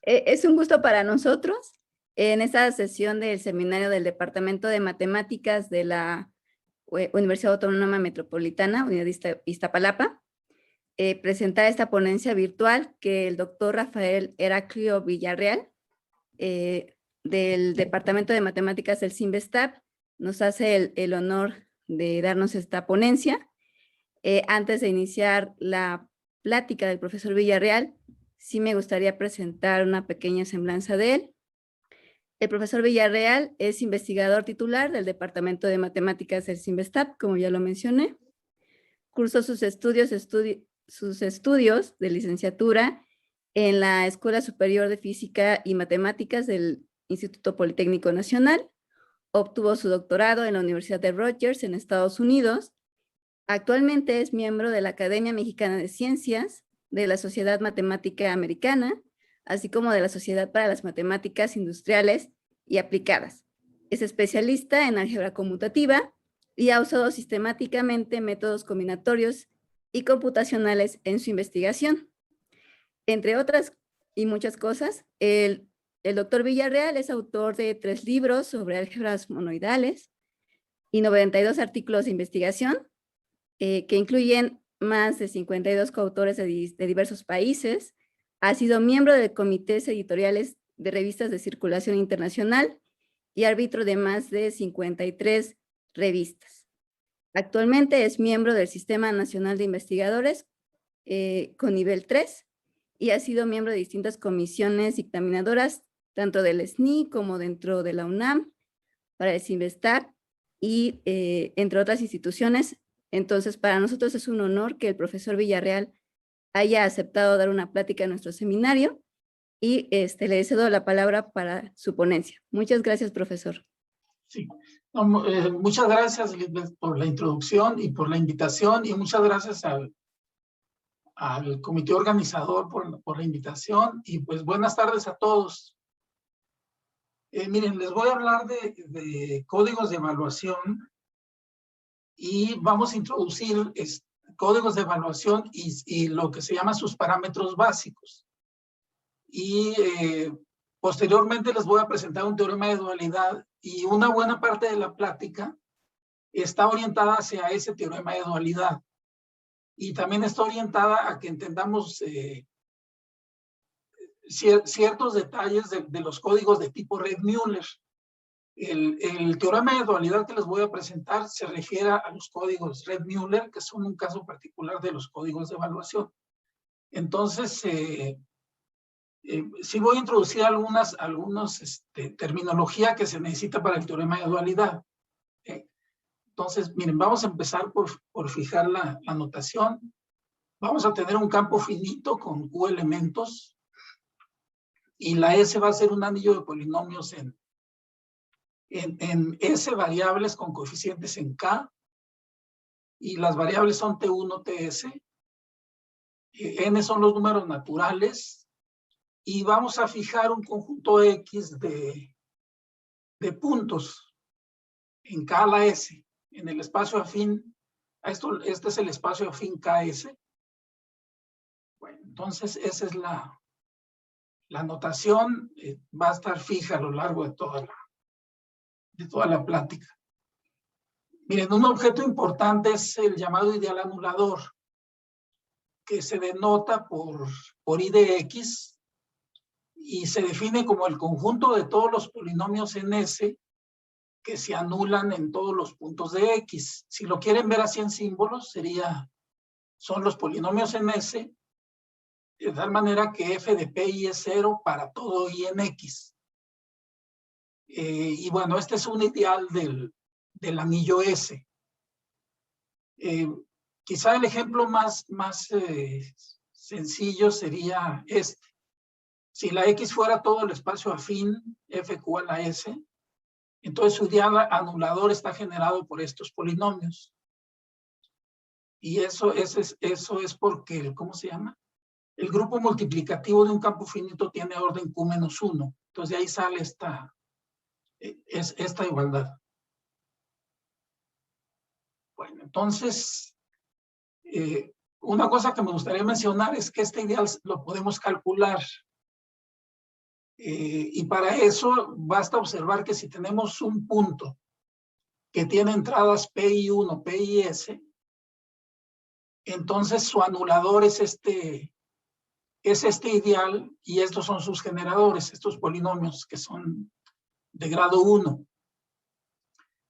Es un gusto para nosotros en esta sesión del seminario del Departamento de Matemáticas de la Universidad Autónoma Metropolitana, Unidad de Iztapalapa, presentar esta ponencia virtual que el doctor Rafael Heraclio Villarreal, del Departamento de Matemáticas del CIMBESTAP, nos hace el honor de darnos esta ponencia. Antes de iniciar la plática del profesor Villarreal, sí me gustaría presentar una pequeña semblanza de él. El profesor Villarreal es investigador titular del Departamento de Matemáticas del CIMBESTAP, como ya lo mencioné. Cursó sus estudios de licenciatura en la Escuela Superior de Física y Matemáticas del Instituto Politécnico Nacional. Obtuvo su doctorado en la Universidad de Rutgers en Estados Unidos. Actualmente es miembro de la Academia Mexicana de Ciencias, de la Sociedad Matemática Americana, así como de la Sociedad para las Matemáticas Industriales y Aplicadas. Es especialista en álgebra conmutativa y ha usado sistemáticamente métodos combinatorios y computacionales en su investigación. Entre otras y muchas cosas, el doctor Villarreal es autor de 3 libros sobre álgebras monoidales y 92 artículos de investigación, que incluyen más de 52 coautores de diversos países. Ha sido miembro de comités editoriales de revistas de circulación internacional y árbitro de más de 53 revistas. Actualmente es miembro del Sistema Nacional de Investigadores con nivel 3 y ha sido miembro de distintas comisiones dictaminadoras, tanto del SNI como dentro de la UNAM, para el CIMBESTAP y entre otras instituciones. Entonces, para nosotros es un honor que el profesor Villarreal haya aceptado dar una plática en nuestro seminario y le cedo la palabra para su ponencia. Muchas gracias, profesor. Sí. No, muchas gracias, Lisbeth, por la introducción y por la invitación, y muchas gracias al comité organizador por la invitación, y pues buenas tardes a todos. Miren, les voy a hablar de códigos de evaluación y vamos a introducir códigos de evaluación y lo que se llama sus parámetros básicos. Y posteriormente les voy a presentar un teorema de dualidad, y una buena parte de la plática está orientada hacia ese teorema de dualidad. Y también está orientada a que entendamos ciertos detalles de los códigos de tipo Reed-Muller. El teorema de dualidad que les voy a presentar se refiere a los códigos Reed-Muller, que son un caso particular de los códigos de evaluación. Entonces, sí voy a introducir algunas terminología que se necesita para el teorema de dualidad. Entonces, miren, vamos a empezar por fijar la notación. Vamos a tener un campo finito con Q elementos, y la S va a ser un anillo de polinomios en S variables con coeficientes en K, y las variables son T1, TS, N son los números naturales, y vamos a fijar un conjunto X de puntos en K a la S, en el espacio afín. Este es el espacio afín KS. Bueno, entonces esa es la notación, va a estar fija a lo largo de toda la plática. Miren, un objeto importante es el llamado ideal anulador, que se denota por I de X, y se define como el conjunto de todos los polinomios en S que se anulan en todos los puntos de X. Si lo quieren ver así en símbolos, son los polinomios en S, de tal manera que f de pi es 0 para todo i en X. Y bueno, este es un ideal del anillo S. Quizá el ejemplo más sencillo sería este. Si la X fuera todo el espacio afín, FQ a la S, entonces su ideal anulador está generado por estos polinomios. Y eso es porque, ¿cómo se llama? El grupo multiplicativo de un campo finito tiene orden Q-1. Entonces de ahí sale esta igualdad. Bueno, entonces, una cosa que me gustaría mencionar es que este ideal lo podemos calcular. Y para eso basta observar que si tenemos un punto que tiene entradas PI1, P y S, entonces su anulador es este ideal y estos son sus generadores, estos polinomios que son de grado 1.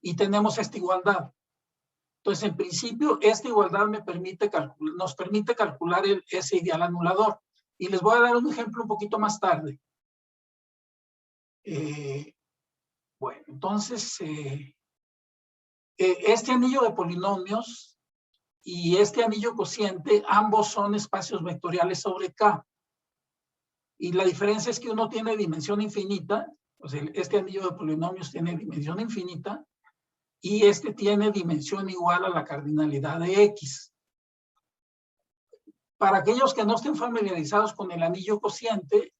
Y tenemos esta igualdad. Entonces, en principio, esta igualdad nos permite calcular ese ideal anulador. Y les voy a dar un ejemplo un poquito más tarde. Bueno, entonces, este anillo de polinomios y este anillo cociente, ambos son espacios vectoriales sobre K. Y la diferencia es que uno tiene dimensión infinita, o sea, este anillo de polinomios tiene dimensión infinita, y este tiene dimensión igual a la cardinalidad de X. Para aquellos que no estén familiarizados con el anillo cociente,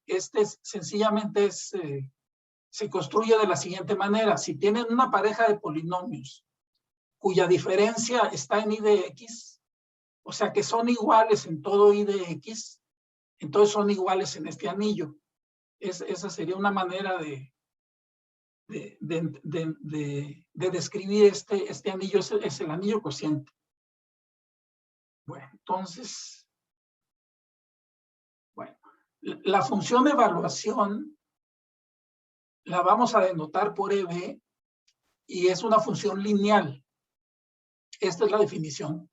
sencillamente se construye de la siguiente manera. Si tienen una pareja de polinomios cuya diferencia está en I de X, o sea que son iguales en todo I de X, entonces son iguales en este anillo. Esa sería una manera de describir este anillo, es el anillo cociente. Bueno, entonces, la función de evaluación la vamos a denotar por EB y es una función lineal. Esta es la definición.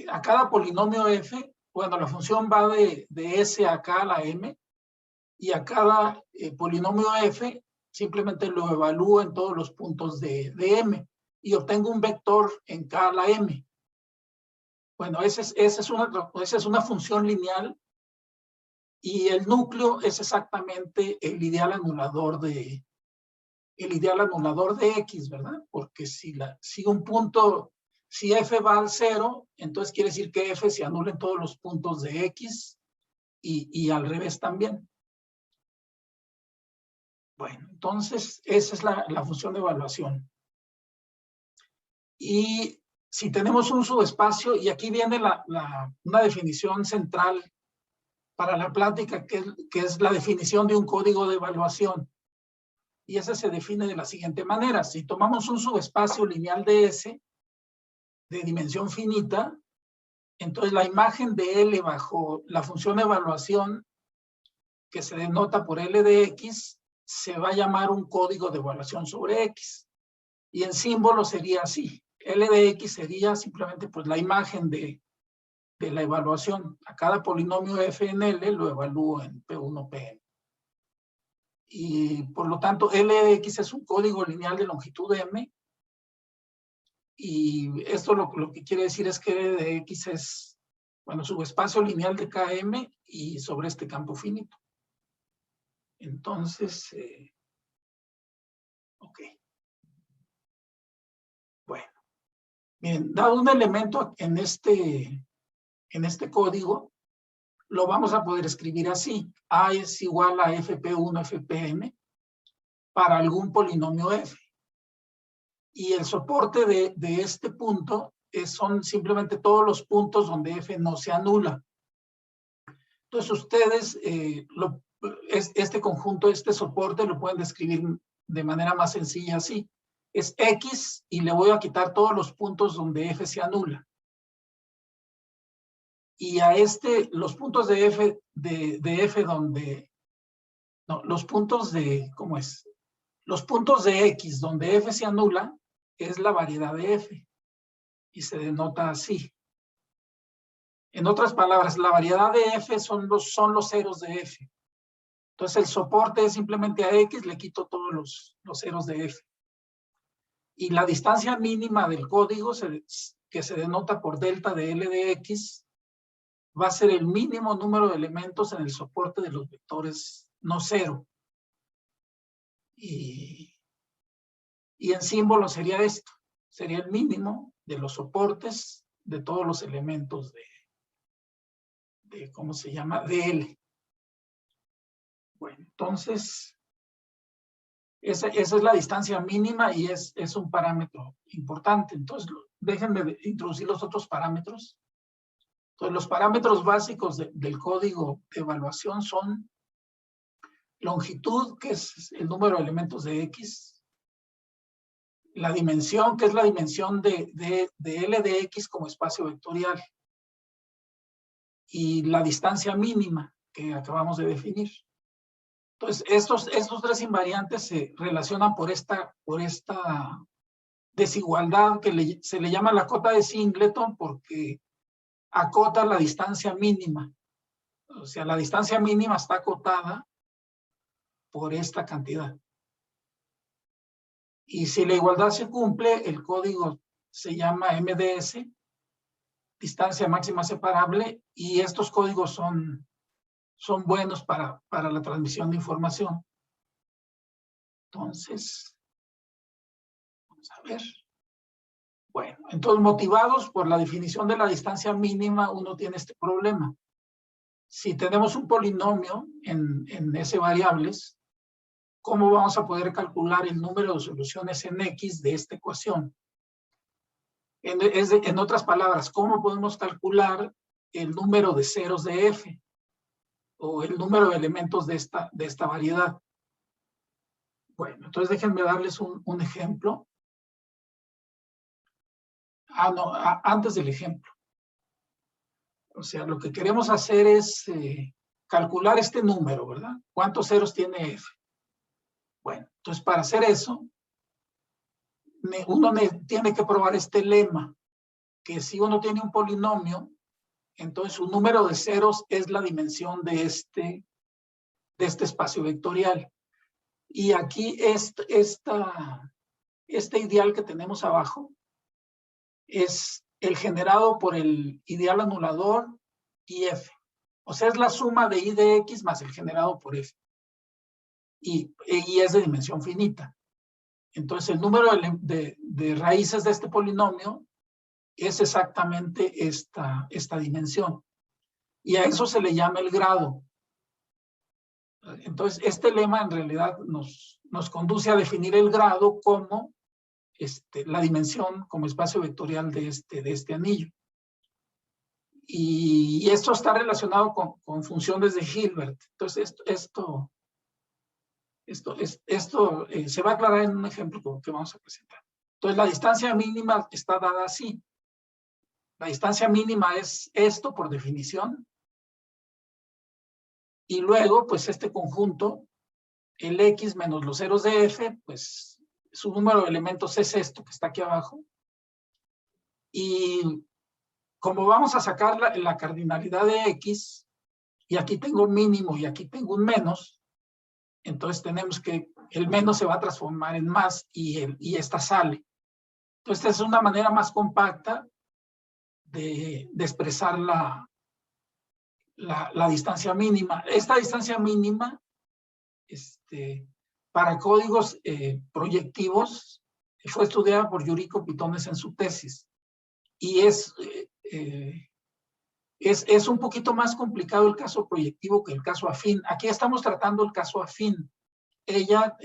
A cada polinomio f, bueno, la función va de S a K a la M, y a cada polinomio f simplemente lo evalúo en todos los puntos de M y obtengo un vector en K a la M. Bueno, esa es una función lineal y el núcleo es exactamente el ideal anulador de X, ¿verdad? Porque si un punto, si F va al 0, entonces quiere decir que F se anula en todos los puntos de X y al revés también. Bueno, entonces esa es la función de evaluación. Y si tenemos un subespacio, y aquí viene una definición central para la plática, que es la definición de un código de evaluación. Y ese se define de la siguiente manera. Si tomamos un subespacio lineal de S, de dimensión finita, entonces la imagen de L bajo la función de evaluación, que se denota por L de X, se va a llamar un código de evaluación sobre X. Y en símbolo sería así. L de X sería simplemente pues la imagen de la evaluación. A cada polinomio f en L lo evalúo en P1, Pn. Y por lo tanto, L de X es un código lineal de longitud M. Y esto lo que quiere decir es que L de X es, bueno, subespacio lineal de Km y sobre este campo finito. Entonces, ok. Bueno, miren, dado un elemento en este código, lo vamos a poder escribir así. A es igual a Fp1, Fpm para algún polinomio f. Y el soporte de este punto son simplemente todos los puntos donde f no se anula. Entonces ustedes, este conjunto, este soporte lo pueden describir de manera más sencilla así. Es X y le voy a quitar todos los puntos donde f se anula. Y a los puntos de f donde, no, los puntos de, ¿cómo es? Los puntos de X donde f se anula es la variedad de f y se denota así. En otras palabras, la variedad de f son los ceros de f. Entonces el soporte es simplemente a X, le quito todos los ceros de f. Y la distancia mínima del código que se denota por delta de L de X va a ser el mínimo número de elementos en el soporte de los vectores no cero. Y en símbolo sería esto. Sería el mínimo de los soportes de todos los elementos de ¿cómo se llama? De L. Bueno, entonces, esa es la distancia mínima y es un parámetro importante. Entonces, déjenme introducir los otros parámetros. Entonces, los parámetros básicos del código de evaluación son longitud, que es el número de elementos de X, la dimensión, que es la dimensión de L de X como espacio vectorial, y la distancia mínima que acabamos de definir. Entonces, estos tres invariantes se relacionan por esta desigualdad que se le llama la cota de Singleton, porque acota la distancia mínima. O sea, la distancia mínima está acotada por esta cantidad. Y si la igualdad se cumple, el código se llama MDS, distancia máxima separable, y estos códigos son buenos para la transmisión de información. Entonces, vamos a ver. Bueno, entonces, motivados por la definición de la distancia mínima, uno tiene este problema. Si tenemos un polinomio en S variables, ¿cómo vamos a poder calcular el número de soluciones en X de esta ecuación? En otras palabras, ¿cómo podemos calcular el número de ceros de F? O el número de elementos de esta variedad. Bueno, entonces déjenme darles un ejemplo. No, antes del ejemplo. O sea, lo que queremos hacer es calcular este número, ¿verdad? ¿Cuántos ceros tiene F? Bueno, entonces para hacer eso, uno tiene que probar este lema, que si uno tiene un polinomio, entonces su número de ceros es la dimensión de este espacio vectorial. Y aquí este ideal que tenemos abajo es el generado por el ideal anulador y F. O sea, es la suma de I de X más el generado por F. Y es de dimensión finita. Entonces, el número de raíces de este polinomio es exactamente esta dimensión. Y a eso se le llama el grado. Entonces, este lema en realidad nos conduce a definir el grado como la dimensión como espacio vectorial de este anillo. Y esto está relacionado con funciones de Hilbert. Entonces, esto se va a aclarar en un ejemplo que vamos a presentar. Entonces, la distancia mínima está dada así. La distancia mínima es esto por definición. Y luego, pues este conjunto, el X menos los ceros de F, pues su número de elementos es esto que está aquí abajo. Y como vamos a sacar la cardinalidad de X, y aquí tengo un mínimo y aquí tengo un menos, entonces tenemos que el menos se va a transformar en más y esta sale. Entonces, esta es una manera más compacta de expresar la distancia mínima. Esta distancia mínima, para códigos proyectivos, fue estudiada por Yuriko Pitones en su tesis. Y es un poquito más complicado el caso proyectivo que el caso afín. Aquí estamos tratando el caso afín. Ella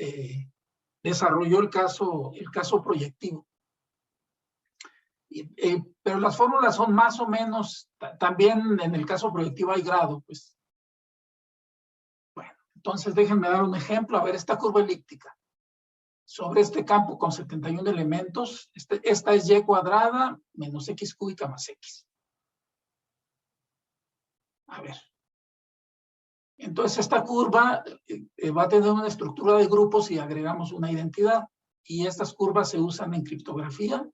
desarrolló el caso proyectivo. Pero las fórmulas son más o menos, también en el caso proyectivo hay grado, pues. Bueno, entonces déjenme dar un ejemplo. A ver, esta curva elíptica sobre este campo con 71 elementos, esta es y cuadrada menos x cúbica más x. A ver. Entonces esta curva va a tener una estructura de grupos y agregamos una identidad. Y estas curvas se usan en criptografía.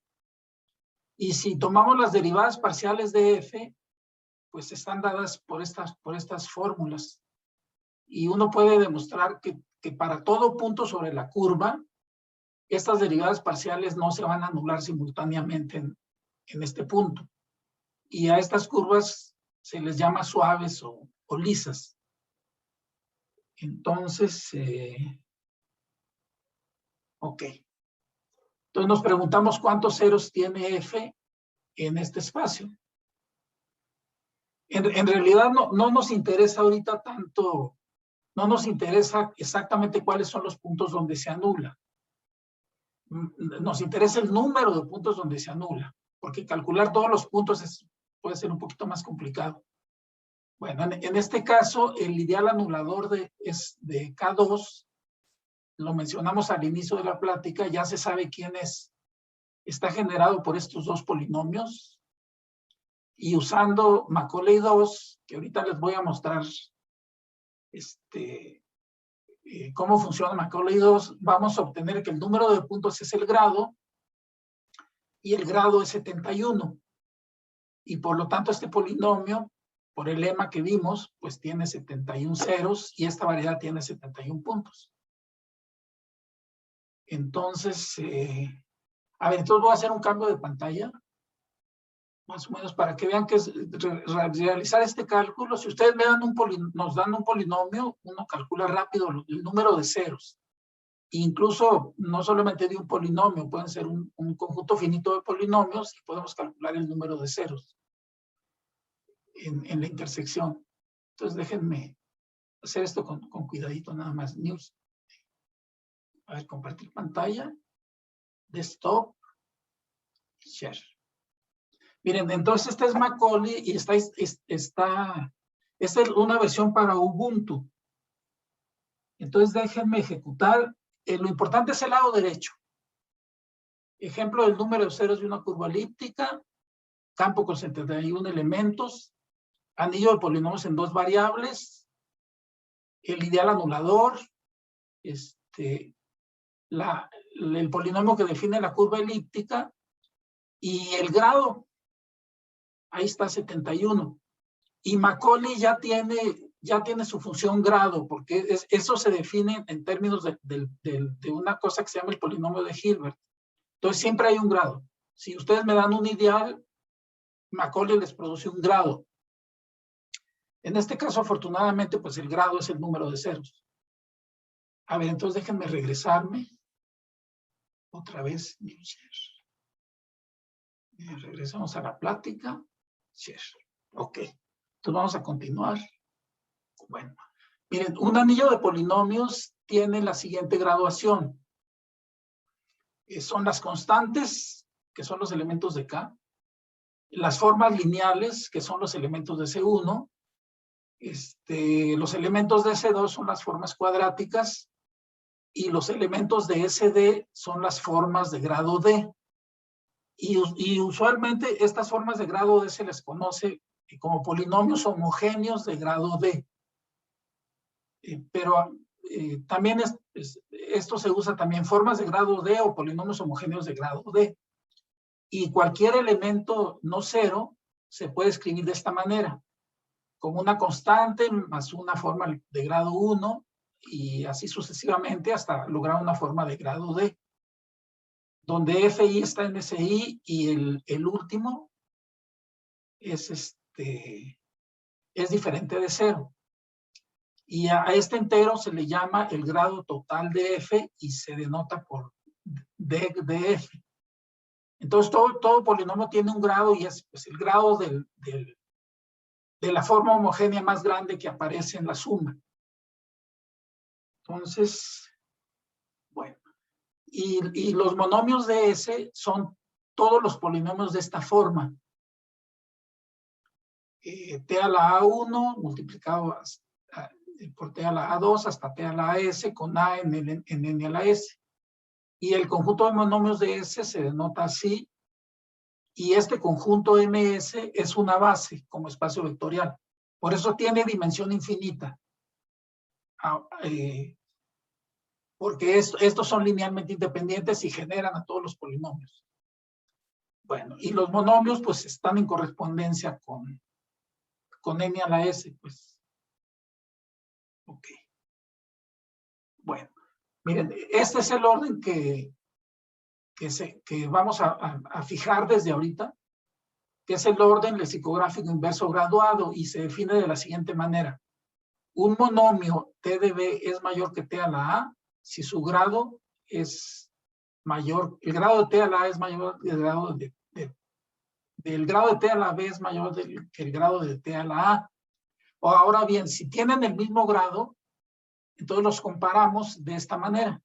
Y si tomamos las derivadas parciales de f, pues están dadas por estas fórmulas. Y uno puede demostrar que para todo punto sobre la curva, estas derivadas parciales no se van a anular simultáneamente en este punto. Y a estas curvas se les llama suaves o lisas. Entonces, ok. Entonces nos preguntamos cuántos ceros tiene F en este espacio. En realidad no nos interesa ahorita tanto, no nos interesa exactamente cuáles son los puntos donde se anula. Nos interesa el número de puntos donde se anula, porque calcular todos los puntos puede ser un poquito más complicado. Bueno, en este caso, el ideal anulador es de K2, lo mencionamos al inicio de la plática, ya se sabe quién es. Está generado por estos dos polinomios, y usando Macaulay 2, que ahorita les voy a mostrar cómo funciona Macaulay 2, vamos a obtener que el número de puntos es el grado, y el grado es 71. Y por lo tanto este polinomio, por el lema que vimos, pues tiene 71 ceros, y esta variedad tiene 71 puntos. Entonces, a ver, entonces voy a hacer un cambio de pantalla, más o menos para que vean que es realizar este cálculo. Si ustedes me dan nos dan un polinomio, uno calcula rápido el número de ceros. Incluso no solamente de un polinomio, pueden ser un conjunto finito de polinomios y podemos calcular el número de ceros en la intersección. Entonces déjenme hacer esto con cuidadito nada más. News. A ver, compartir pantalla, desktop, share. Miren, entonces esta es Macaulay y esta es una versión para Ubuntu. Entonces déjenme ejecutar. Lo importante es el lado derecho. Ejemplo del número de ceros de una curva elíptica, campo con 71 elementos, anillo de polinomios en dos variables, el ideal anulador, el polinomio que define la curva elíptica y el grado. Ahí está 71. Y Macaulay ya tiene su función grado, porque eso se define en términos de una cosa que se llama el polinomio de Hilbert. Entonces siempre hay un grado. Si ustedes me dan un ideal, Macaulay les produce un grado. En este caso, afortunadamente, pues el grado es el número de ceros. A ver, entonces déjenme regresarme. Otra vez, share. Regresamos a la plática. Share. Ok. Entonces vamos a continuar. Bueno, miren, un anillo de polinomios tiene la siguiente graduación. Son las constantes, que son los elementos de K, las formas lineales, que son los elementos de C1, los elementos de C2 son las formas cuadráticas, y los elementos de SD son las formas de grado D. Y usualmente estas formas de grado D se les conoce como polinomios homogéneos de grado D. Pero también esto se usa también formas de grado D o polinomios homogéneos de grado D. Y cualquier elemento no cero se puede escribir de esta manera, como una constante más una forma de grado 1 y así sucesivamente hasta lograr una forma de grado D, donde FI está en SI y el último es diferente de cero. Y a este entero se le llama el grado total de F y se denota por D de F. Entonces todo polinomio tiene un grado y es pues, el grado de la forma homogénea más grande que aparece en la suma. Entonces, bueno. Y los monomios de S son todos los polinomios de esta forma. T a la A1 multiplicado por T a la A2 hasta T a la AS con A en N a la S. Y el conjunto de monomios de S se denota así. Y este conjunto MS es una base como espacio vectorial. Por eso tiene dimensión infinita. Porque estos son linealmente independientes y generan a todos los polinomios. Bueno, y los monomios pues están en correspondencia con N a la S, pues. Ok. Bueno, miren, este es el orden que vamos a fijar desde ahorita, que es el orden lexicográfico inverso graduado y se define de la siguiente manera. Un monomio T de B es mayor que T a la A si su grado es mayor, el grado de T a la A es mayor que el grado del grado de T a la B es mayor que el grado de T a la A. O ahora bien, si tienen el mismo grado, entonces los comparamos de esta manera.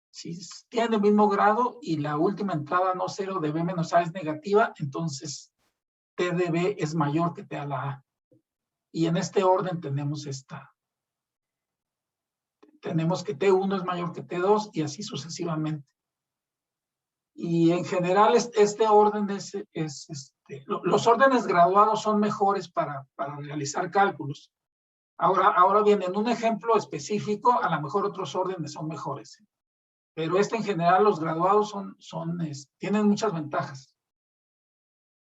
Si tienen el mismo grado y la última entrada no cero de B menos A es negativa, entonces T de B es mayor que T a la A. Y en este orden tenemos tenemos que T1 es mayor que T2 y así sucesivamente. Y en general este orden los órdenes graduados son mejores para realizar cálculos. Ahora bien, en un ejemplo específico, a lo mejor otros órdenes son mejores. Pero en general los graduados tienen muchas ventajas.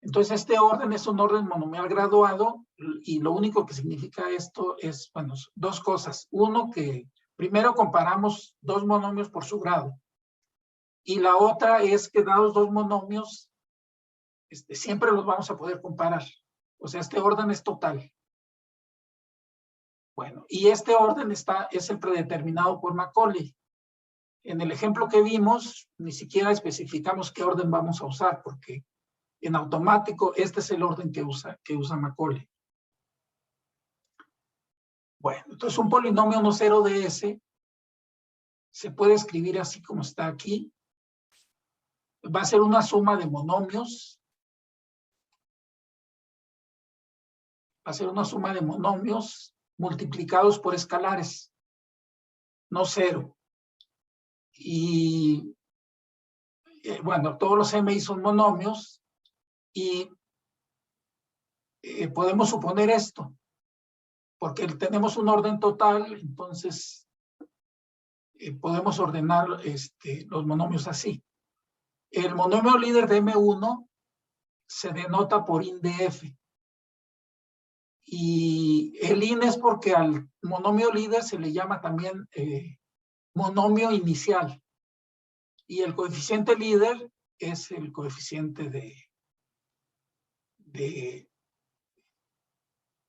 Entonces este orden es un orden monomial graduado y lo único que significa esto es, bueno, dos cosas. Uno, que primero comparamos dos monomios por su grado. Y la otra es que dados dos monomios, siempre los vamos a poder comparar. O sea, este orden es total. Bueno, y este orden es el predeterminado por Macaulay. En el ejemplo que vimos, ni siquiera especificamos qué orden vamos a usar, porque en automático este es el orden que usa Macaulay. Bueno, entonces un polinomio no cero de S se puede escribir así como está aquí. Va a ser una suma de monomios. Va a ser una suma de monomios multiplicados por escalares, no cero. Y bueno, todos los MI son monomios y podemos suponer esto, porque tenemos un orden total, entonces podemos ordenar los monomios así. El monomio líder de M1 se denota por IN de F. Y el IN es porque al monomio líder se le llama también monomio inicial. Y el coeficiente líder es el coeficiente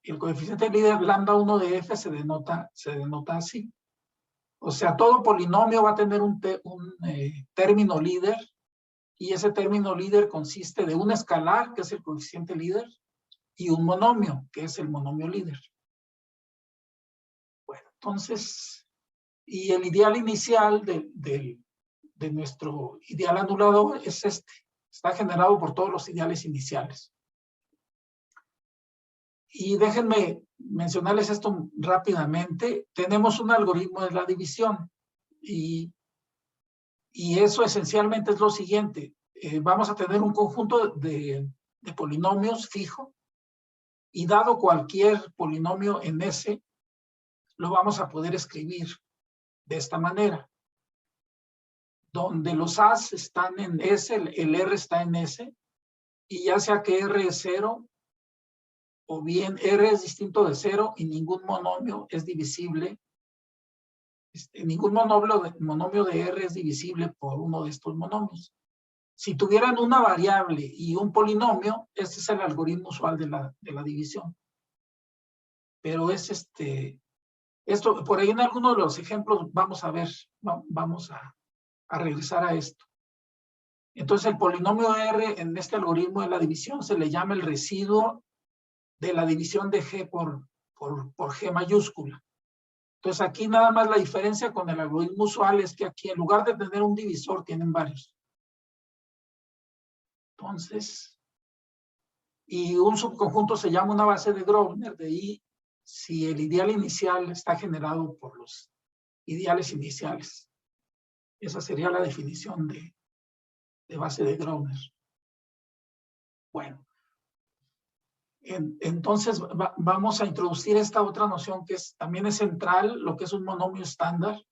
el coeficiente líder lambda 1 de F se denota así. O sea, todo polinomio va a tener un término líder, y ese término líder consiste de un escalar, que es el coeficiente líder, y un monomio, que es el monomio líder. Bueno, entonces, y el ideal inicial de nuestro ideal anulador es está generado por todos los ideales iniciales. Y déjenme mencionarles esto rápidamente. Tenemos un algoritmo de la división y eso esencialmente es lo siguiente. Vamos a tener un conjunto de polinomios fijo, y dado cualquier polinomio en S, lo vamos a poder escribir de esta manera. Donde los A's están en S, el R está en S, y ya sea que R es 0, o bien R es distinto de 0 y ningún monomio es divisible. Ningún monomio de R es divisible por uno de estos monomios. Si tuvieran una variable y un polinomio, este es el algoritmo usual de la división. Pero es esto, por ahí en algunos de los ejemplos vamos a ver, vamos a regresar a esto. Entonces el polinomio R en este algoritmo de la división se le llama el residuo de la división de G por G mayúscula. Entonces aquí nada más la diferencia con el algoritmo usual es que aquí en lugar de tener un divisor tienen varios. Entonces, y un subconjunto se llama una base de Grosvenor, de ahí si el ideal inicial está generado por los ideales iniciales. Esa sería la definición de base de Grosvenor. Bueno, entonces vamos a introducir esta otra noción que también es central, lo que es un monomio estándar.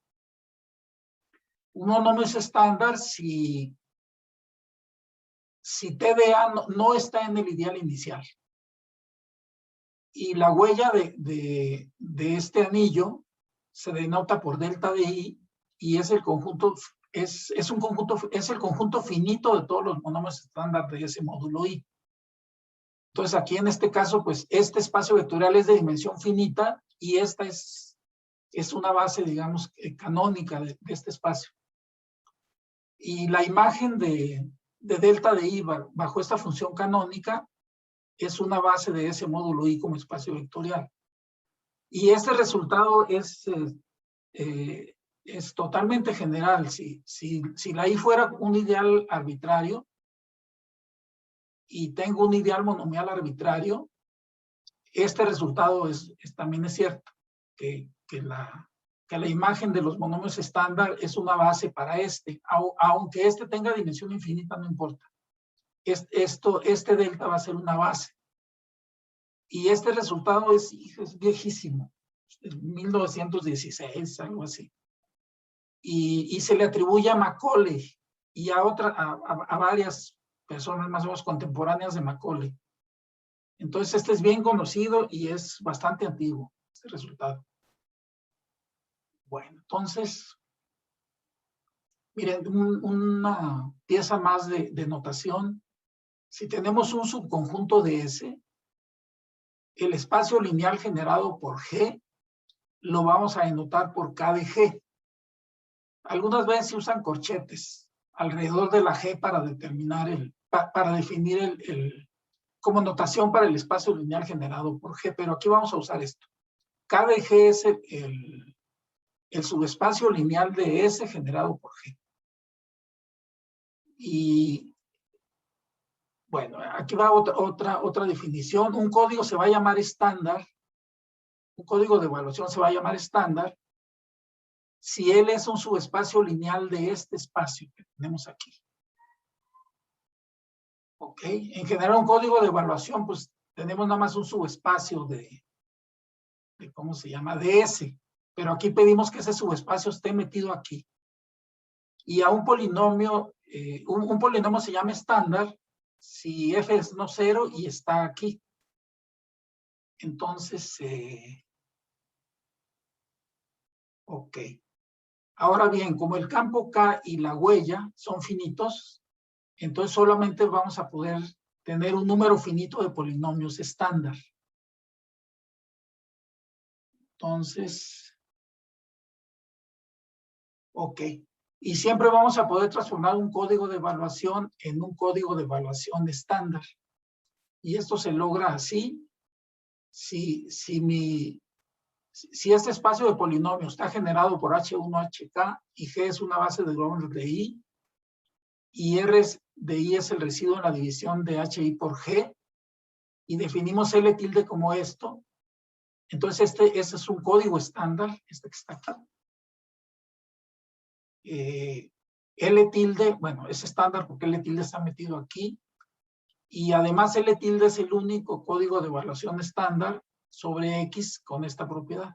Un monomio es estándar si TDA no está en el ideal inicial. Y la huella de este anillo se denota por delta de I, y es el conjunto, es el conjunto finito de todos los monomios estándar de ese módulo I. Entonces aquí en este caso, pues este espacio vectorial es de dimensión finita y esta es una base, digamos, canónica de este espacio. Y la imagen de delta de I bajo esta función canónica es una base de ese módulo I como espacio vectorial. Y este resultado es totalmente general. Si la I fuera un ideal arbitrario y tengo un ideal monomial arbitrario, este resultado también es cierto, que la imagen de los monomios estándar es una base para aunque este tenga dimensión infinita, no importa. Este delta va a ser una base. Y este resultado es viejísimo, 1916, algo así. Y se le atribuye a Macaulay y a varias personas más o menos contemporáneas de Macaulay. Entonces, este es bien conocido y es bastante antiguo, este resultado. Bueno, entonces, miren, una pieza más de notación. Si tenemos un subconjunto de S, el espacio lineal generado por G lo vamos a denotar por K de G. Algunas veces se usan corchetes alrededor de la G para determinar para definir como notación para el espacio lineal generado por G, pero aquí vamos a usar esto. K de G es el subespacio lineal de S generado por G. Y bueno, aquí va otra definición. Un código se va a llamar estándar. Un código de evaluación se va a llamar estándar si él es un subespacio lineal de este espacio que tenemos aquí. ¿Ok? En general, un código de evaluación, pues tenemos nada más un subespacio de ¿cómo se llama? De S. Pero aquí pedimos que ese subespacio esté metido aquí. Y a un polinomio, un polinomio se llama estándar si f es no cero y está aquí. Entonces, ok. Ahora bien, como el campo K y la huella son finitos, entonces solamente vamos a poder tener un número finito de polinomios estándar. Entonces, ok. Y siempre vamos a poder transformar un código de evaluación en un código de evaluación estándar. Y esto se logra así si este espacio de polinomios está generado por H1, HK y G es una base de Grobner de I y R de I es el residuo en la división de HI por G y definimos L tilde como esto, entonces ese es un código estándar, este que está aquí. L tilde, bueno, es estándar porque L tilde está metido aquí y además L tilde es el único código de evaluación estándar sobre X con esta propiedad.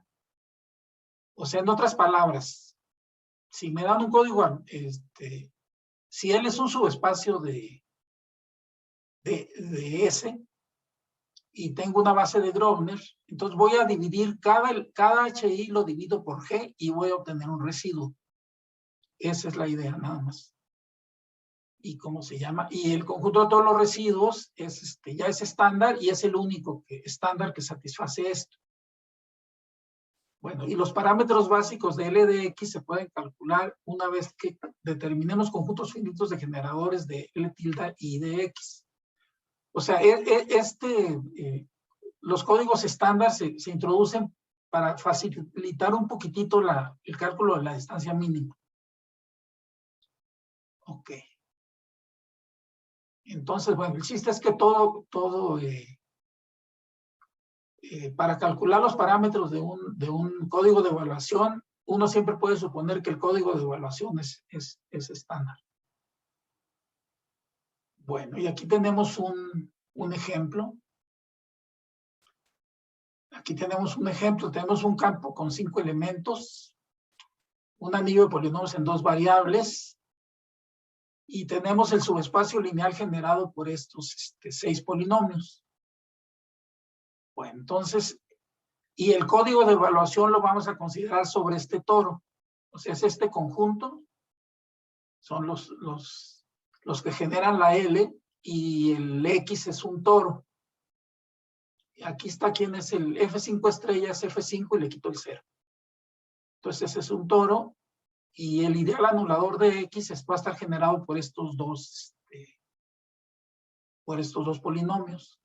O sea, en otras palabras, si me dan un código, si L es un subespacio de S y tengo una base de Grobner, entonces voy a dividir cada HI lo divido por G y voy a obtener un residuo. Esa es la idea, nada más. ¿Y cómo se llama? Y el conjunto de todos los residuos ya es estándar y es el único estándar que satisface esto. Bueno, y los parámetros básicos de L de X se pueden calcular una vez que determinemos conjuntos finitos de generadores de L tilde y de X. O sea, los códigos estándar se introducen para facilitar un poquitito el cálculo de la distancia mínima. Ok. Entonces, bueno, el chiste es que para calcular los parámetros de un código de evaluación, uno siempre puede suponer que el código de evaluación es estándar. Bueno, y aquí tenemos un ejemplo. Aquí tenemos un ejemplo, tenemos un campo con 5 elementos, un anillo de polinomios en 2 variables, y tenemos el subespacio lineal generado por estos 6 polinomios. Bueno, entonces, y el código de evaluación lo vamos a considerar sobre este toro. O sea, es este conjunto, son los que generan la L, y el X es un toro. Aquí está quién es el F5 estrella, es F5 y le quito el 0. Entonces ese es un toro y el ideal anulador de X va a estar generado por estos dos polinomios.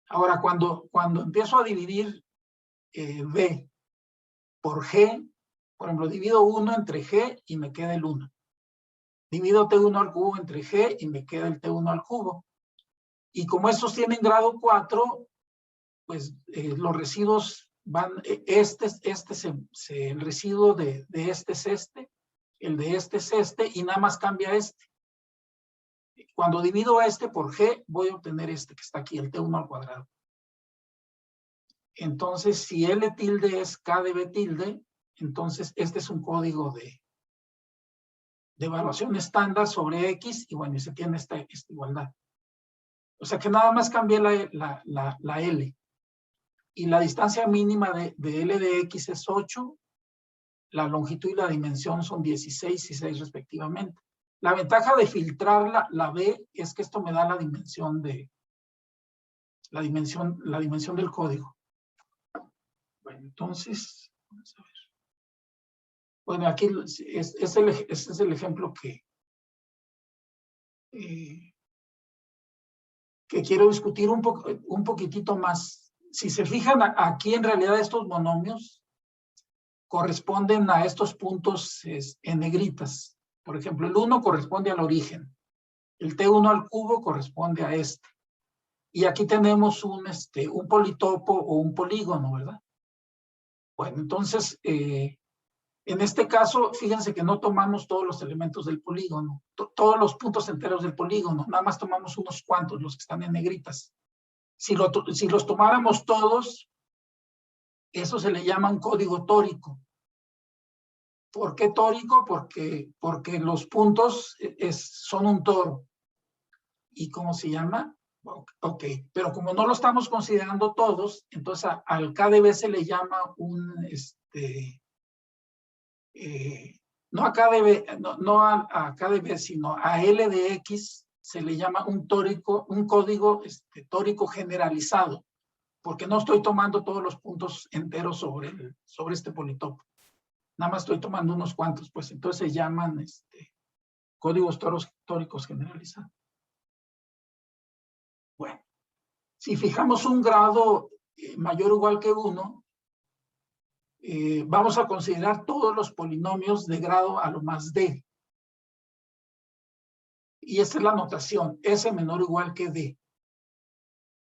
Ahora, cuando empiezo a dividir B por G, por ejemplo, divido 1 entre G y me queda el 1. Divido T1 al cubo entre G y me queda el T1 al cubo. Y como estos tienen grado 4, pues los residuos van, el residuo de este es este, el de este es este, y nada más cambia este. Cuando divido este por G, voy a obtener este que está aquí, el T1 al cuadrado. Entonces, si L tilde es K de B tilde, entonces este es un código de evaluación estándar sobre X, y bueno, y se tiene esta igualdad. O sea que nada más cambié la L. Y la distancia mínima de L de X es 8, la longitud y la dimensión son 16 y 6 respectivamente. La ventaja de filtrar la B es que esto me da la dimensión del código. Bueno, entonces, vamos a ver. Bueno, aquí este es el ejemplo que quiero discutir un poquitito más. Si se fijan, aquí en realidad estos monomios corresponden a estos puntos en negritas. Por ejemplo, el 1 corresponde al origen. El T1 al cubo corresponde a este. Y aquí tenemos un politopo o un polígono, ¿verdad? Bueno, entonces, en este caso, fíjense que no tomamos todos los elementos del polígono, todos los puntos enteros del polígono, nada más tomamos unos cuantos, los que están en negritas. Si los tomáramos todos, eso se le llama un código tórico. ¿Por qué tórico? Porque los puntos son un toro. ¿Y cómo se llama? Ok, pero como no lo estamos considerando todos, entonces al KdB se le llama no a KdB, no a KdB, sino a L de X se le llama un código tórico generalizado, porque no estoy tomando todos los puntos enteros sobre este politopo. Nada más estoy tomando unos cuantos, pues entonces se llaman códigos tóricos generalizados. Bueno, si fijamos un grado mayor o igual que 1, vamos a considerar todos los polinomios de grado a lo más d. Y esta es la notación, S menor o igual que d.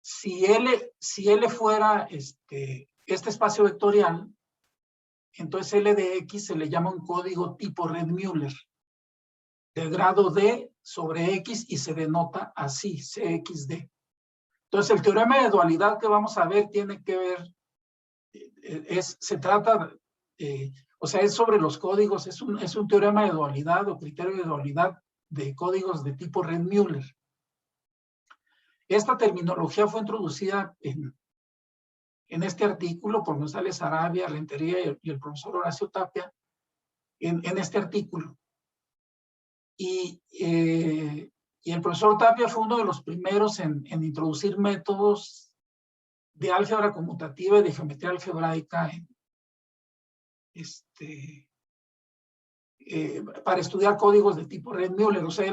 Si L fuera este espacio vectorial, entonces L de X se le llama un código tipo Red-Müller, de grado D sobre X, y se denota así, CXD. Entonces el teorema de dualidad que vamos a ver tiene que ver, se trata, o sea, es sobre los códigos, es un teorema de dualidad o criterio de dualidad de códigos de tipo Red-Müller. Esta terminología fue introducida en este artículo por González Arabia, Rentería y el profesor Horacio Tapia, en este artículo. Y el profesor Tapia fue uno de los primeros en introducir métodos de álgebra conmutativa y de geometría algebraica para estudiar códigos de tipo Red-Müller. O sea,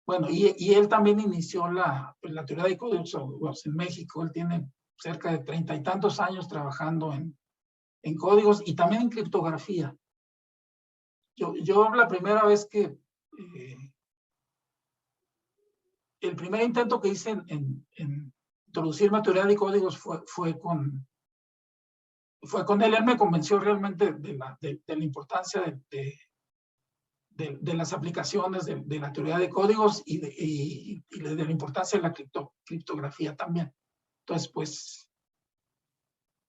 bueno, y él también inició la teoría de códigos en México. Él tiene cerca de 30 y tantos años trabajando en códigos y también en criptografía. Yo la primera vez que el primer intento que hice en introducir la teoría de códigos fue con él. Él me convenció realmente de la importancia de las aplicaciones de la teoría de códigos y de la importancia de la criptografía también. Entonces, pues,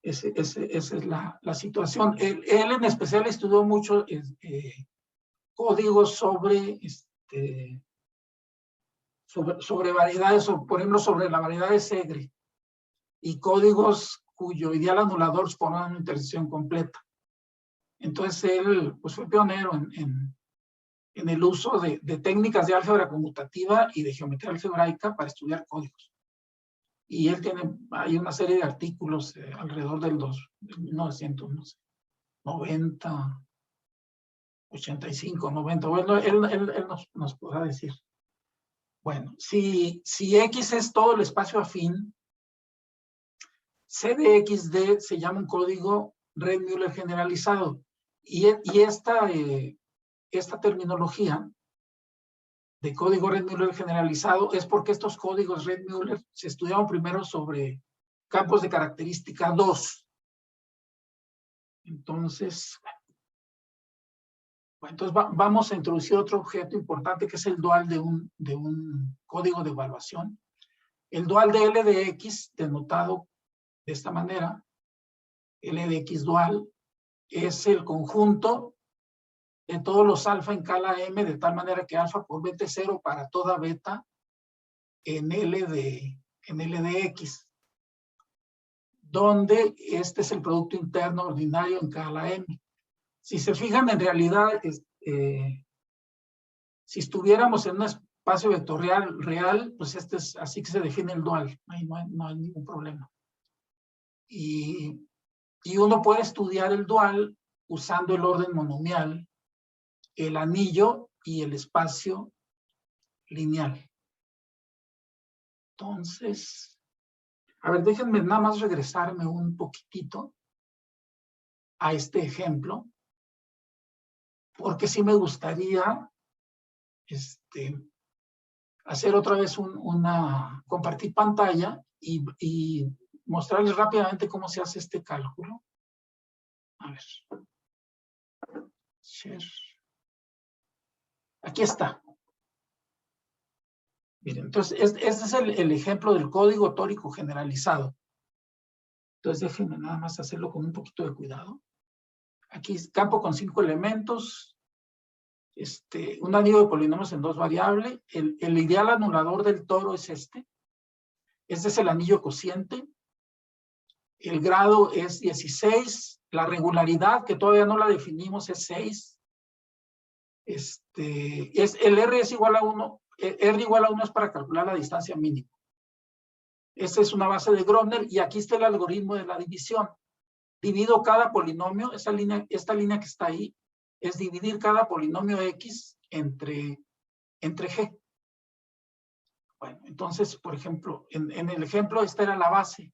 esa es la situación. Él en especial estudió mucho códigos sobre variedades, o por ejemplo sobre la variedad de Segre, y códigos cuyo ideal anulador forman una intersección completa. Entonces él pues fue pionero en el uso de técnicas de álgebra conmutativa y de geometría algebraica para estudiar códigos. Y él hay una serie de artículos alrededor del 1990, 85, 90. Bueno, él nos podrá decir. Bueno, si X es todo el espacio afín, C de XD se llama un código Red-Müller generalizado. Y esta terminología código Red-Müller generalizado es porque estos códigos Red-Müller se estudiaron primero sobre campos de característica 2. Entonces, vamos a introducir otro objeto importante que es el dual de un código de evaluación. El dual de L de X, denotado de esta manera, L de X dual, es el conjunto de todos los alfa en escala M, de tal manera que alfa por beta es 0 para toda beta en L de X, donde este es el producto interno ordinario en escala M. Si se fijan, en realidad, si estuviéramos en un espacio vectorial real, pues este es así que se define el dual, ahí no hay ningún problema. Y uno puede estudiar el dual usando el orden monomial, el anillo y el espacio lineal. Entonces, a ver, déjenme nada más regresarme un poquitito a este ejemplo, porque sí me gustaría hacer otra vez compartir pantalla y mostrarles rápidamente cómo se hace este cálculo. A ver. Share. Aquí está. Miren, entonces, este es el ejemplo del código tórico generalizado. Entonces, déjenme nada más hacerlo con un poquito de cuidado. Aquí es campo con 5 elementos, un anillo de polinomios en 2 variables. El ideal anulador del toro es este. Este es el anillo cociente. El grado es 16. La regularidad, que todavía no la definimos, es 6. El R es igual a 1. R igual a 1 es para calcular la distancia mínima. Esta es una base de Grobner y aquí está el algoritmo de la división. Divido cada polinomio, esta línea que está ahí, es dividir cada polinomio X entre G. Bueno, entonces, por ejemplo, en el ejemplo esta era la base.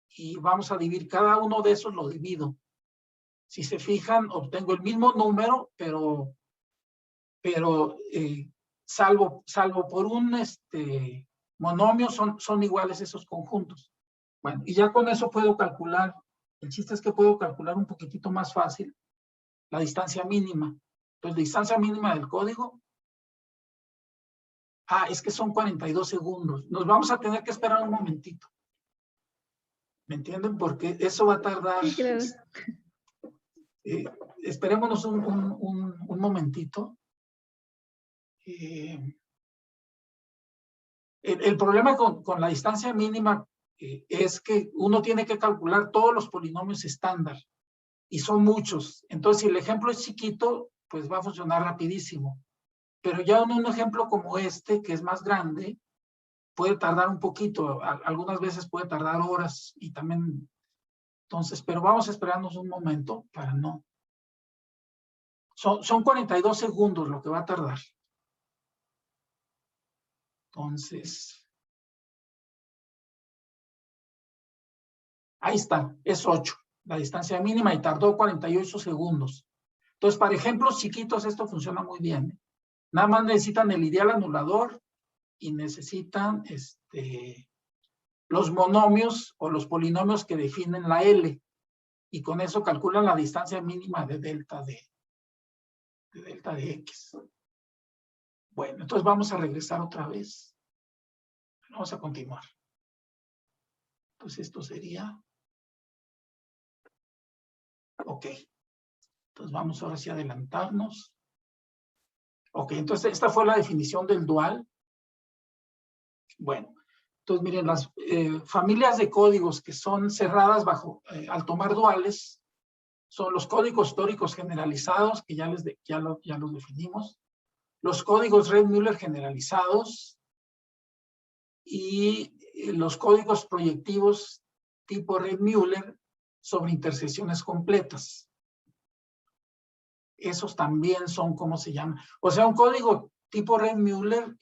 Y vamos a dividir cada uno de esos, lo divido. Si se fijan, obtengo el mismo número, pero salvo por un monomio, son iguales esos conjuntos. Bueno, y ya con eso puedo calcular, el chiste es que puedo calcular un poquitito más fácil la distancia mínima. Entonces, la distancia mínima del código, es que son 42 segundos. Nos vamos a tener que esperar un momentito. ¿Me entienden? Porque eso va a tardar. Sí, claro. Esperémonos un momentito. El problema con la distancia mínima es que uno tiene que calcular todos los polinomios estándar y son muchos. Entonces, si el ejemplo es chiquito, pues va a funcionar rapidísimo. Pero ya en un ejemplo como este, que es más grande, puede tardar un poquito. Algunas veces puede tardar horas y también. Entonces, pero vamos a esperarnos un momento para no. Son 42 segundos lo que va a tardar. Entonces, ahí está, es 8, la distancia mínima, y tardó 48 segundos. Entonces, para ejemplos chiquitos, esto funciona muy bien. Nada más necesitan el ideal anulador y necesitan los monomios o los polinomios que definen la L. Y con eso calculan la distancia mínima de delta de X. Bueno, entonces vamos a regresar otra vez. Vamos a continuar. Entonces esto sería. Ok. Entonces vamos ahora sí a adelantarnos. Ok, entonces esta fue la definición del dual. Bueno, entonces miren, las familias de códigos que son cerradas al tomar duales son los códigos tóricos generalizados, que ya los definimos, los códigos Red-Müller generalizados y los códigos proyectivos tipo Red-Müller sobre intersecciones completas. Esos también son, ¿cómo se llama? O sea, un código tipo Red-Müller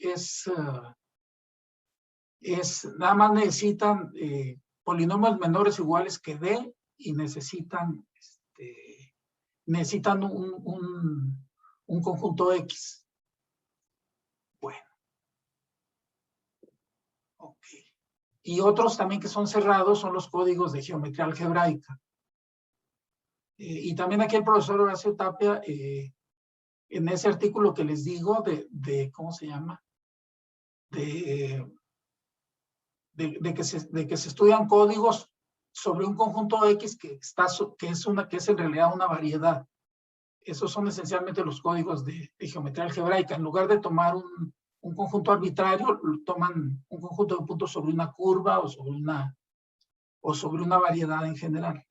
nada más necesitan polinomios menores o iguales que D y necesitan un conjunto X. Y otros también que son cerrados son los códigos de geometría algebraica. Y también aquí el profesor Horacio Tapia, en ese artículo que les digo ¿cómo se llama? De que se estudian códigos sobre un conjunto X que es en realidad una variedad. Esos son esencialmente los códigos de geometría algebraica. En lugar de tomar un conjunto arbitrario, toman un conjunto de puntos sobre una curva o sobre una variedad en general.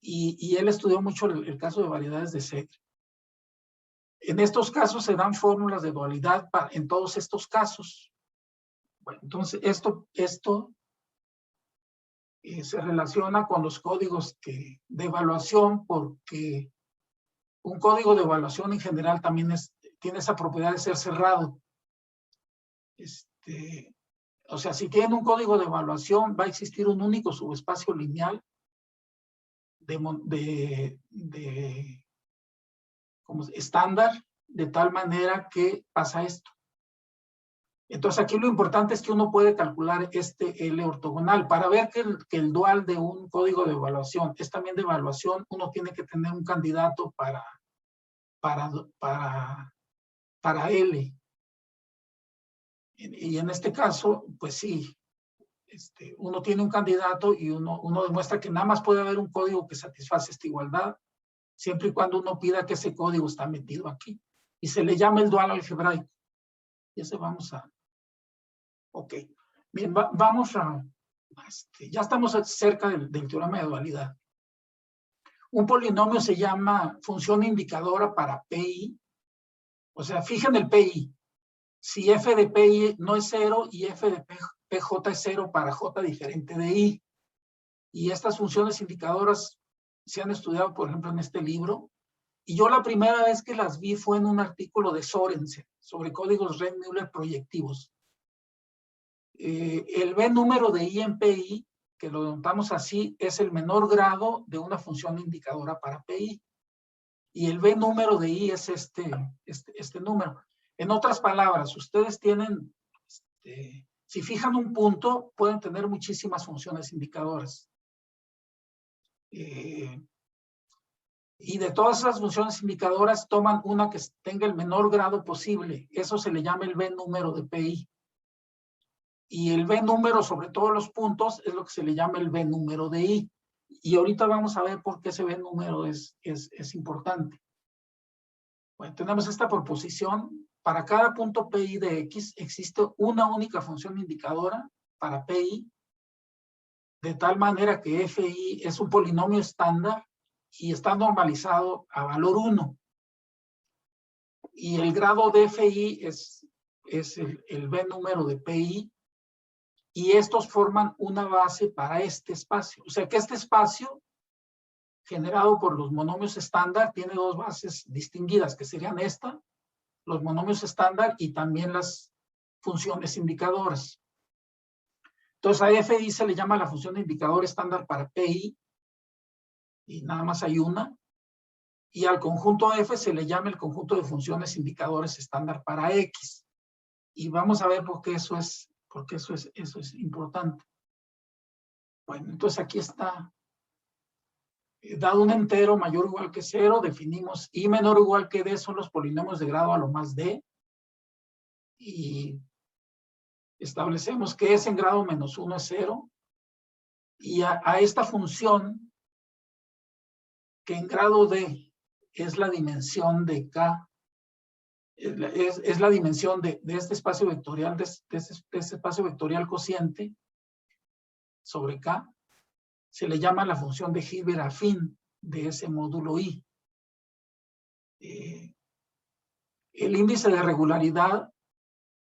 Y él estudió mucho el caso de variedades de Segre. En estos casos se dan fórmulas de dualidad en todos estos casos. Bueno, entonces esto se relaciona con los códigos de evaluación, porque un código de evaluación en general también tiene esa propiedad de ser cerrado. O sea, si tienen un código de evaluación, va a existir un único subespacio lineal como estándar, de tal manera que pasa esto. Entonces aquí lo importante es que uno puede calcular este L ortogonal. Para ver que el dual de un código de evaluación es también de evaluación, uno tiene que tener un candidato para L. Y en este caso, pues sí, uno tiene un candidato y uno demuestra que nada más puede haber un código que satisface esta igualdad, siempre y cuando uno pida que ese código está metido aquí. Y se le llama el dual algebraico. Y ese vamos a... Ok. Bien, vamos a... ya estamos cerca del teorema de dualidad. Un polinomio se llama función indicadora para PI. O sea, fijen el PI. Si f de PI no es 0 y f de PJ es 0 para J diferente de I. Y estas funciones indicadoras se han estudiado, por ejemplo, en este libro. Y yo la primera vez que las vi fue en un artículo de Sorensen sobre códigos Reed-Muller proyectivos. El B número de I en PI, que lo notamos así, es el menor grado de una función indicadora para PI. Y el B número de I es este número. En otras palabras, ustedes tienen, si fijan un punto, pueden tener muchísimas funciones indicadoras. Y de todas esas funciones indicadoras, toman una que tenga el menor grado posible. Eso se le llama el B número de PI. Y el B número sobre todos los puntos es lo que se le llama el B número de I. Y ahorita vamos a ver por qué ese B número es importante. Bueno, tenemos esta proposición. Para cada punto PI de X existe una única función indicadora para PI, de tal manera que FI es un polinomio estándar y está normalizado a valor 1. Y el grado de FI es el B número de PI, y estos forman una base para este espacio. O sea que este espacio, generado por los monomios estándar, tiene dos bases distinguidas, que serían los monomios estándar y también las funciones indicadoras. Entonces a FI se le llama la función de indicador estándar para PI, y nada más hay una. Y al conjunto F se le llama el conjunto de funciones indicadores estándar para X. Y vamos a ver por qué eso es importante. Bueno, entonces aquí está. Dado un entero mayor o igual que 0, definimos I menor o igual que D son los polinomios de grado a lo más D. Y establecemos que S en grado menos 1 es 0. Y a esta función, que en grado D es la dimensión de K, es la dimensión de este espacio vectorial, de este espacio vectorial cociente sobre K, se le llama la función de Hilbert afín de ese módulo I. El índice de regularidad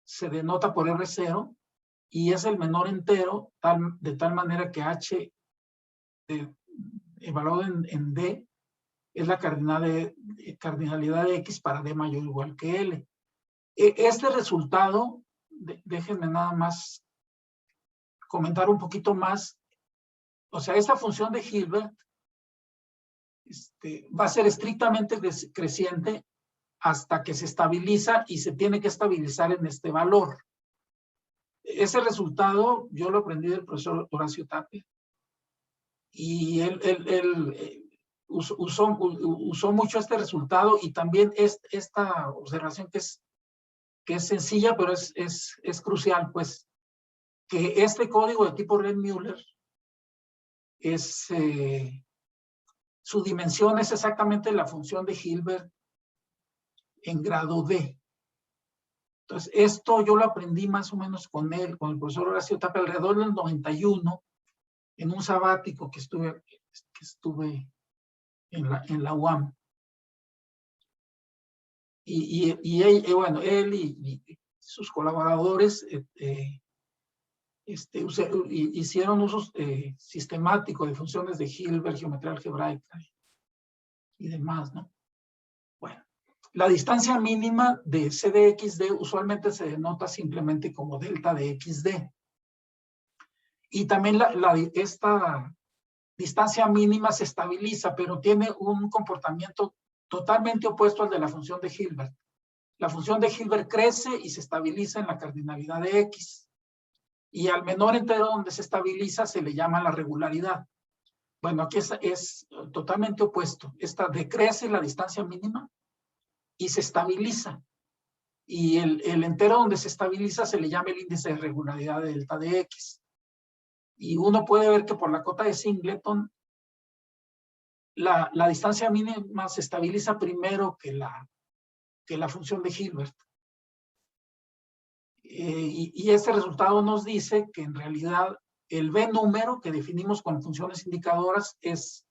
se denota por R0 y es el menor entero de tal manera que H evaluado en D es la cardinalidad de X para D mayor o igual que L. Este resultado, déjenme nada más comentar un poquito más. O sea, esta función de Hilbert va a ser estrictamente creciente hasta que se estabiliza y se tiene que estabilizar en este valor. Ese resultado yo lo aprendí del profesor Horacio Tapia. Y él usó mucho este resultado y también esta observación que es sencilla, pero es crucial, pues, que este código de tipo Reed-Muller su dimensión es exactamente la función de Hilbert en grado D. Entonces, esto yo lo aprendí más o menos con el profesor Horacio Tapia, alrededor del 91, en un sabático que estuve en la UAM. Bueno, él y sus colaboradores hicieron usos sistemáticos de funciones de Hilbert, geometría algebraica y demás, ¿no? Bueno, la distancia mínima de C de XD usualmente se denota simplemente como delta de XD. Y también esta distancia mínima se estabiliza, pero tiene un comportamiento totalmente opuesto al de la función de Hilbert. La función de Hilbert crece y se estabiliza en la cardinalidad de X. Y al menor entero donde se estabiliza se le llama la regularidad. Bueno, aquí es totalmente opuesto. Esta decrece la distancia mínima y se estabiliza. Y el entero donde se estabiliza se le llama el índice de regularidad de delta de X. Y uno puede ver que por la cota de Singleton, la distancia mínima se estabiliza primero que la función de Hilbert. Y este resultado nos dice que en realidad el B número que definimos con funciones indicadoras es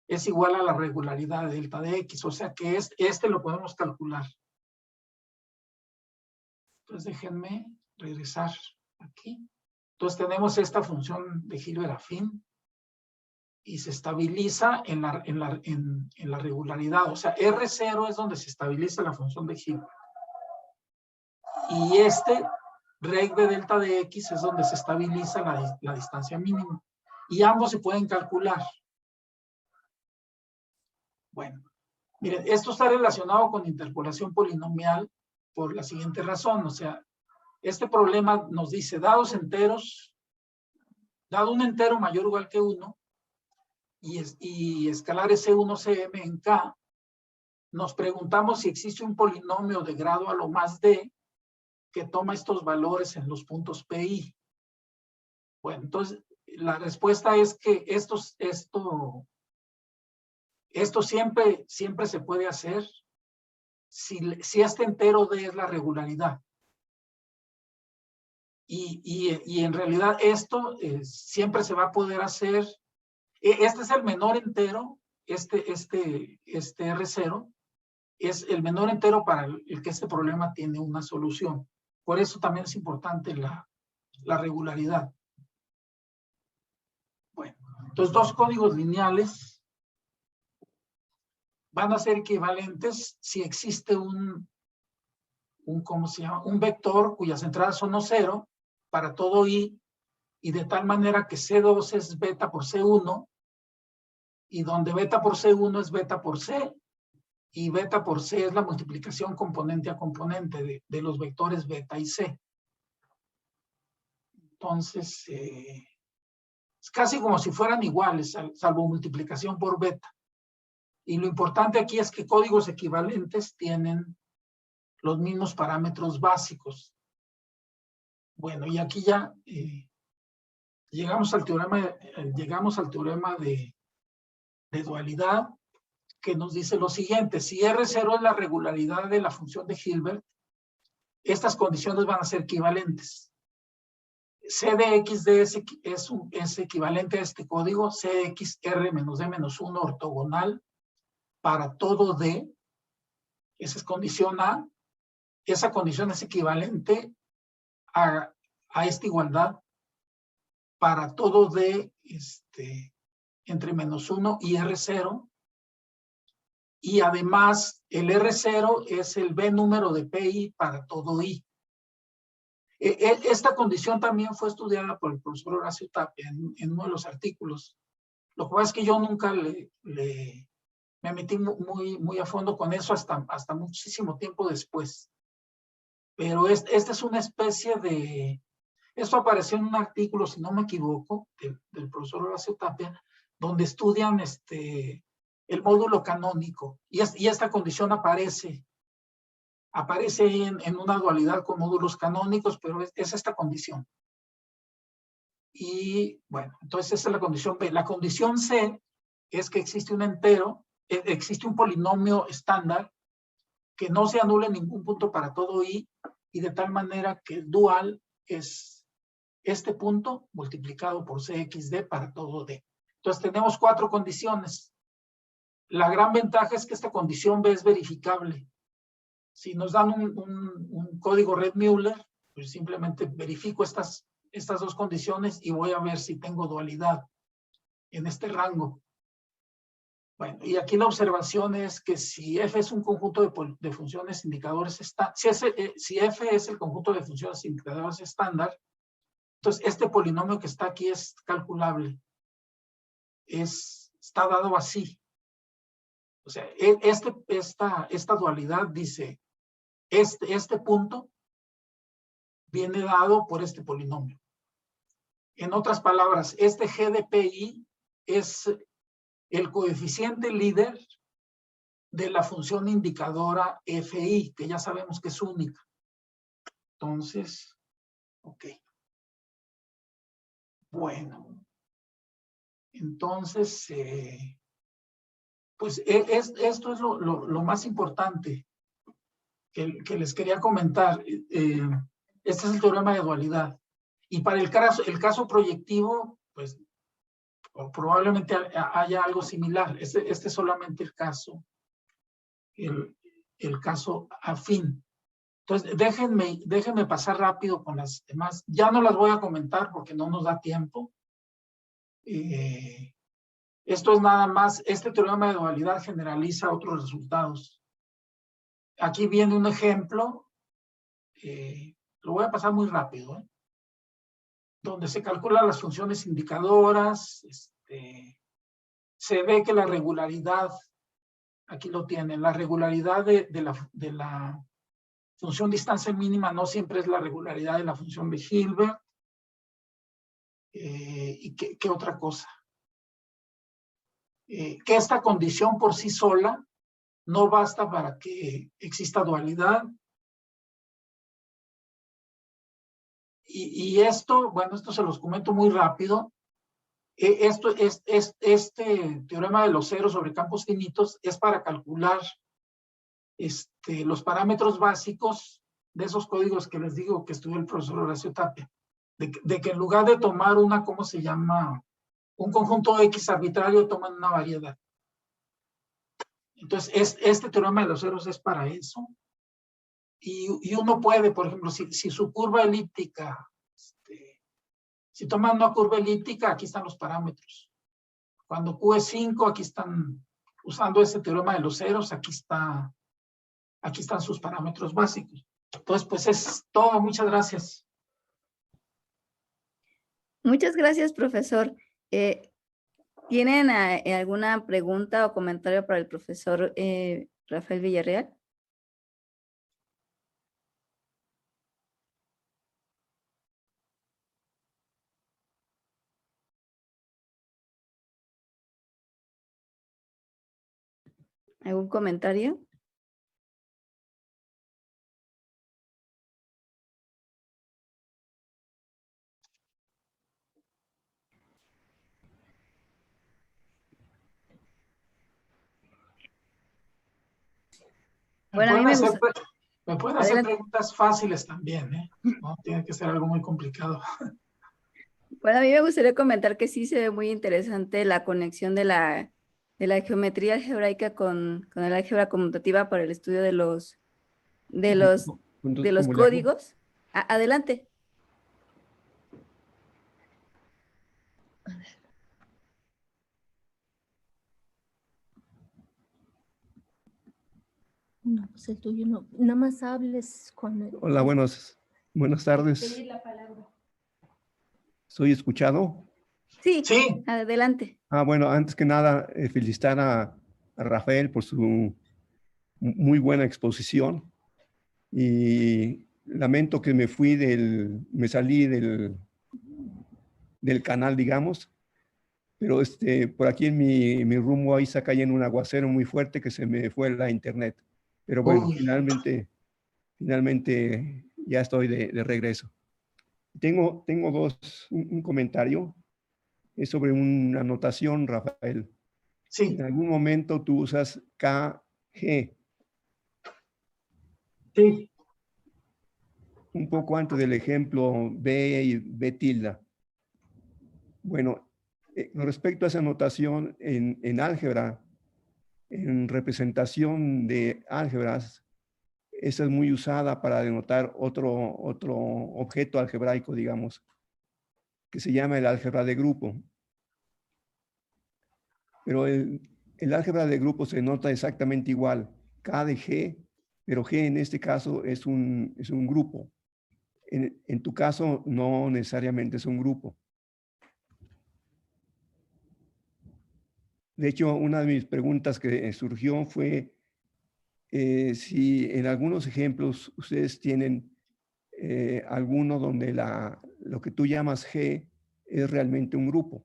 igual a la regularidad de delta de X, o sea que este lo podemos calcular. Entonces déjenme regresar aquí. Entonces tenemos esta función de Hilbert afín y se estabiliza en la regularidad, o sea R0 es donde se estabiliza la función de Hilbert. Y reg de delta de X es donde se estabiliza la distancia mínima. Y ambos se pueden calcular. Bueno, miren, esto está relacionado con interpolación polinomial por la siguiente razón. O sea, este problema nos dice, dado un entero mayor o igual que 1, y escalares C1, Cm en K, nos preguntamos si existe un polinomio de grado a lo más D que toma estos valores en los puntos PI. Bueno, entonces la respuesta es que esto siempre se puede hacer si este entero D es la regularidad. Y en realidad esto siempre se va a poder hacer. Este es el menor entero, este R0 es el menor entero para el que este problema tiene una solución. Por eso también es importante la regularidad. Bueno, entonces dos códigos lineales van a ser equivalentes si existe ¿cómo se llama? Un vector cuyas entradas son 0 para todo I, y de tal manera que C2 es beta por C1, y donde beta por C1 es beta por C, y beta por C es la multiplicación componente a componente de los vectores beta y C. Entonces, es casi como si fueran iguales, salvo multiplicación por beta. Y lo importante aquí es que códigos equivalentes tienen los mismos parámetros básicos. Bueno, y aquí ya llegamos al teorema de dualidad, que nos dice lo siguiente: si R0 es la regularidad de la función de Hilbert, estas condiciones van a ser equivalentes. C de X de es equivalente a este código, C de X R menos D menos 1 ortogonal para todo D. Esa es condición A. Esa condición es equivalente a esta igualdad para todo D entre menos 1 y R0. Y además el R0 es el B número de PI para todo I. Esta condición también fue estudiada por el profesor Horacio Tapia en uno de los artículos. Lo que pasa es que yo nunca me metí muy a fondo con eso hasta muchísimo tiempo después. pero esta es una especie de... Esto apareció en un artículo, si no me equivoco, del profesor Horacio Tapia, donde estudian el módulo canónico, y esta condición aparece en una dualidad con módulos canónicos, pero es esta condición. Y bueno, entonces esa es la condición B. La condición C es que existe un entero, existe un polinomio estándar que no se anule en ningún punto para todo I, y de tal manera que el dual es este punto multiplicado por CXD para todo D. Entonces tenemos 4 condiciones. La gran ventaja es que esta condición B es verificable. Si nos dan un código Red-Müller, pues simplemente verifico estas 2 condiciones y voy a ver si tengo dualidad en este rango. Bueno, y aquí la observación es que si F es un conjunto de funciones indicadores si F es el conjunto de funciones indicadores estándar, entonces este polinomio que está aquí es calculable. Está dado así. O sea, esta dualidad dice, este punto viene dado por este polinomio. En otras palabras, este G de PI es el coeficiente líder de la función indicadora FI, que ya sabemos que es única. Entonces, ok. Bueno. Entonces, pues esto es lo más importante que les quería comentar. Este es el teorema de dualidad. Y para el caso proyectivo, pues probablemente haya algo similar. Este es solamente el caso afín. Entonces, déjenme pasar rápido con las demás. Ya no las voy a comentar porque no nos da tiempo. Esto es nada más, este teorema de dualidad generaliza otros resultados. Aquí viene un ejemplo, lo voy a pasar muy rápido, donde se calculan las funciones indicadoras, se ve que la regularidad, aquí lo tienen, la regularidad de la función distancia mínima no siempre es la regularidad de la función de Hilbert. ¿Y qué otra cosa? Que esta condición por sí sola no basta para que exista dualidad. Y esto, bueno, esto se los comento muy rápido. Este teorema de los ceros sobre campos finitos es para calcular los parámetros básicos de esos códigos que les digo que estudió el profesor Horacio Tapia. De que en lugar de tomar ¿cómo se llama? Un conjunto X arbitrario, toman una variedad. Entonces, este teorema de los ceros es para eso. Y uno puede, por ejemplo, si su curva elíptica, si toman una curva elíptica, aquí están los parámetros. Cuando Q es 5, aquí están, usando ese teorema de los ceros, aquí están sus parámetros básicos. Entonces, pues es todo. Muchas gracias. Muchas gracias, profesor. ¿Tienen alguna pregunta o comentario para el profesor Rafael Villarreal? ¿Algún comentario? Bueno, a mí me gusta. Me pueden hacer preguntas fáciles también, ¿eh? No tiene que ser algo muy complicado. Bueno, a mí me gustaría comentar que sí se ve muy interesante la conexión de la geometría algebraica con el álgebra conmutativa para el estudio de los códigos. Adelante. A ver. No, pues el tuyo no. Nada más hables cuando... Hola, buenas tardes. Pedir la palabra. ¿Soy escuchado? Sí, sí, adelante. Bueno, antes que nada, felicitar a Rafael por su muy buena exposición y lamento que me salí del canal, digamos, pero por aquí en mi rumbo ahí está cayendo un aguacero muy fuerte que se me fue la internet. Pero bueno, Uy, finalmente ya estoy de regreso. Tengo un comentario, es sobre una anotación, Rafael. sí, En algún momento tú usas KG, sí. un poco antes del ejemplo B y B tilde. Bueno, con respecto a esa notación en álgebra, en representación de álgebras, esa es muy usada para denotar otro objeto algebraico, digamos, que se llama el álgebra de grupo. Pero el álgebra de grupo se nota exactamente igual, K de G, pero G en este caso es un grupo. En tu caso no necesariamente es un grupo. De hecho, una de mis preguntas que surgió fue si en algunos ejemplos ustedes tienen alguno donde lo que tú llamas G es realmente un grupo.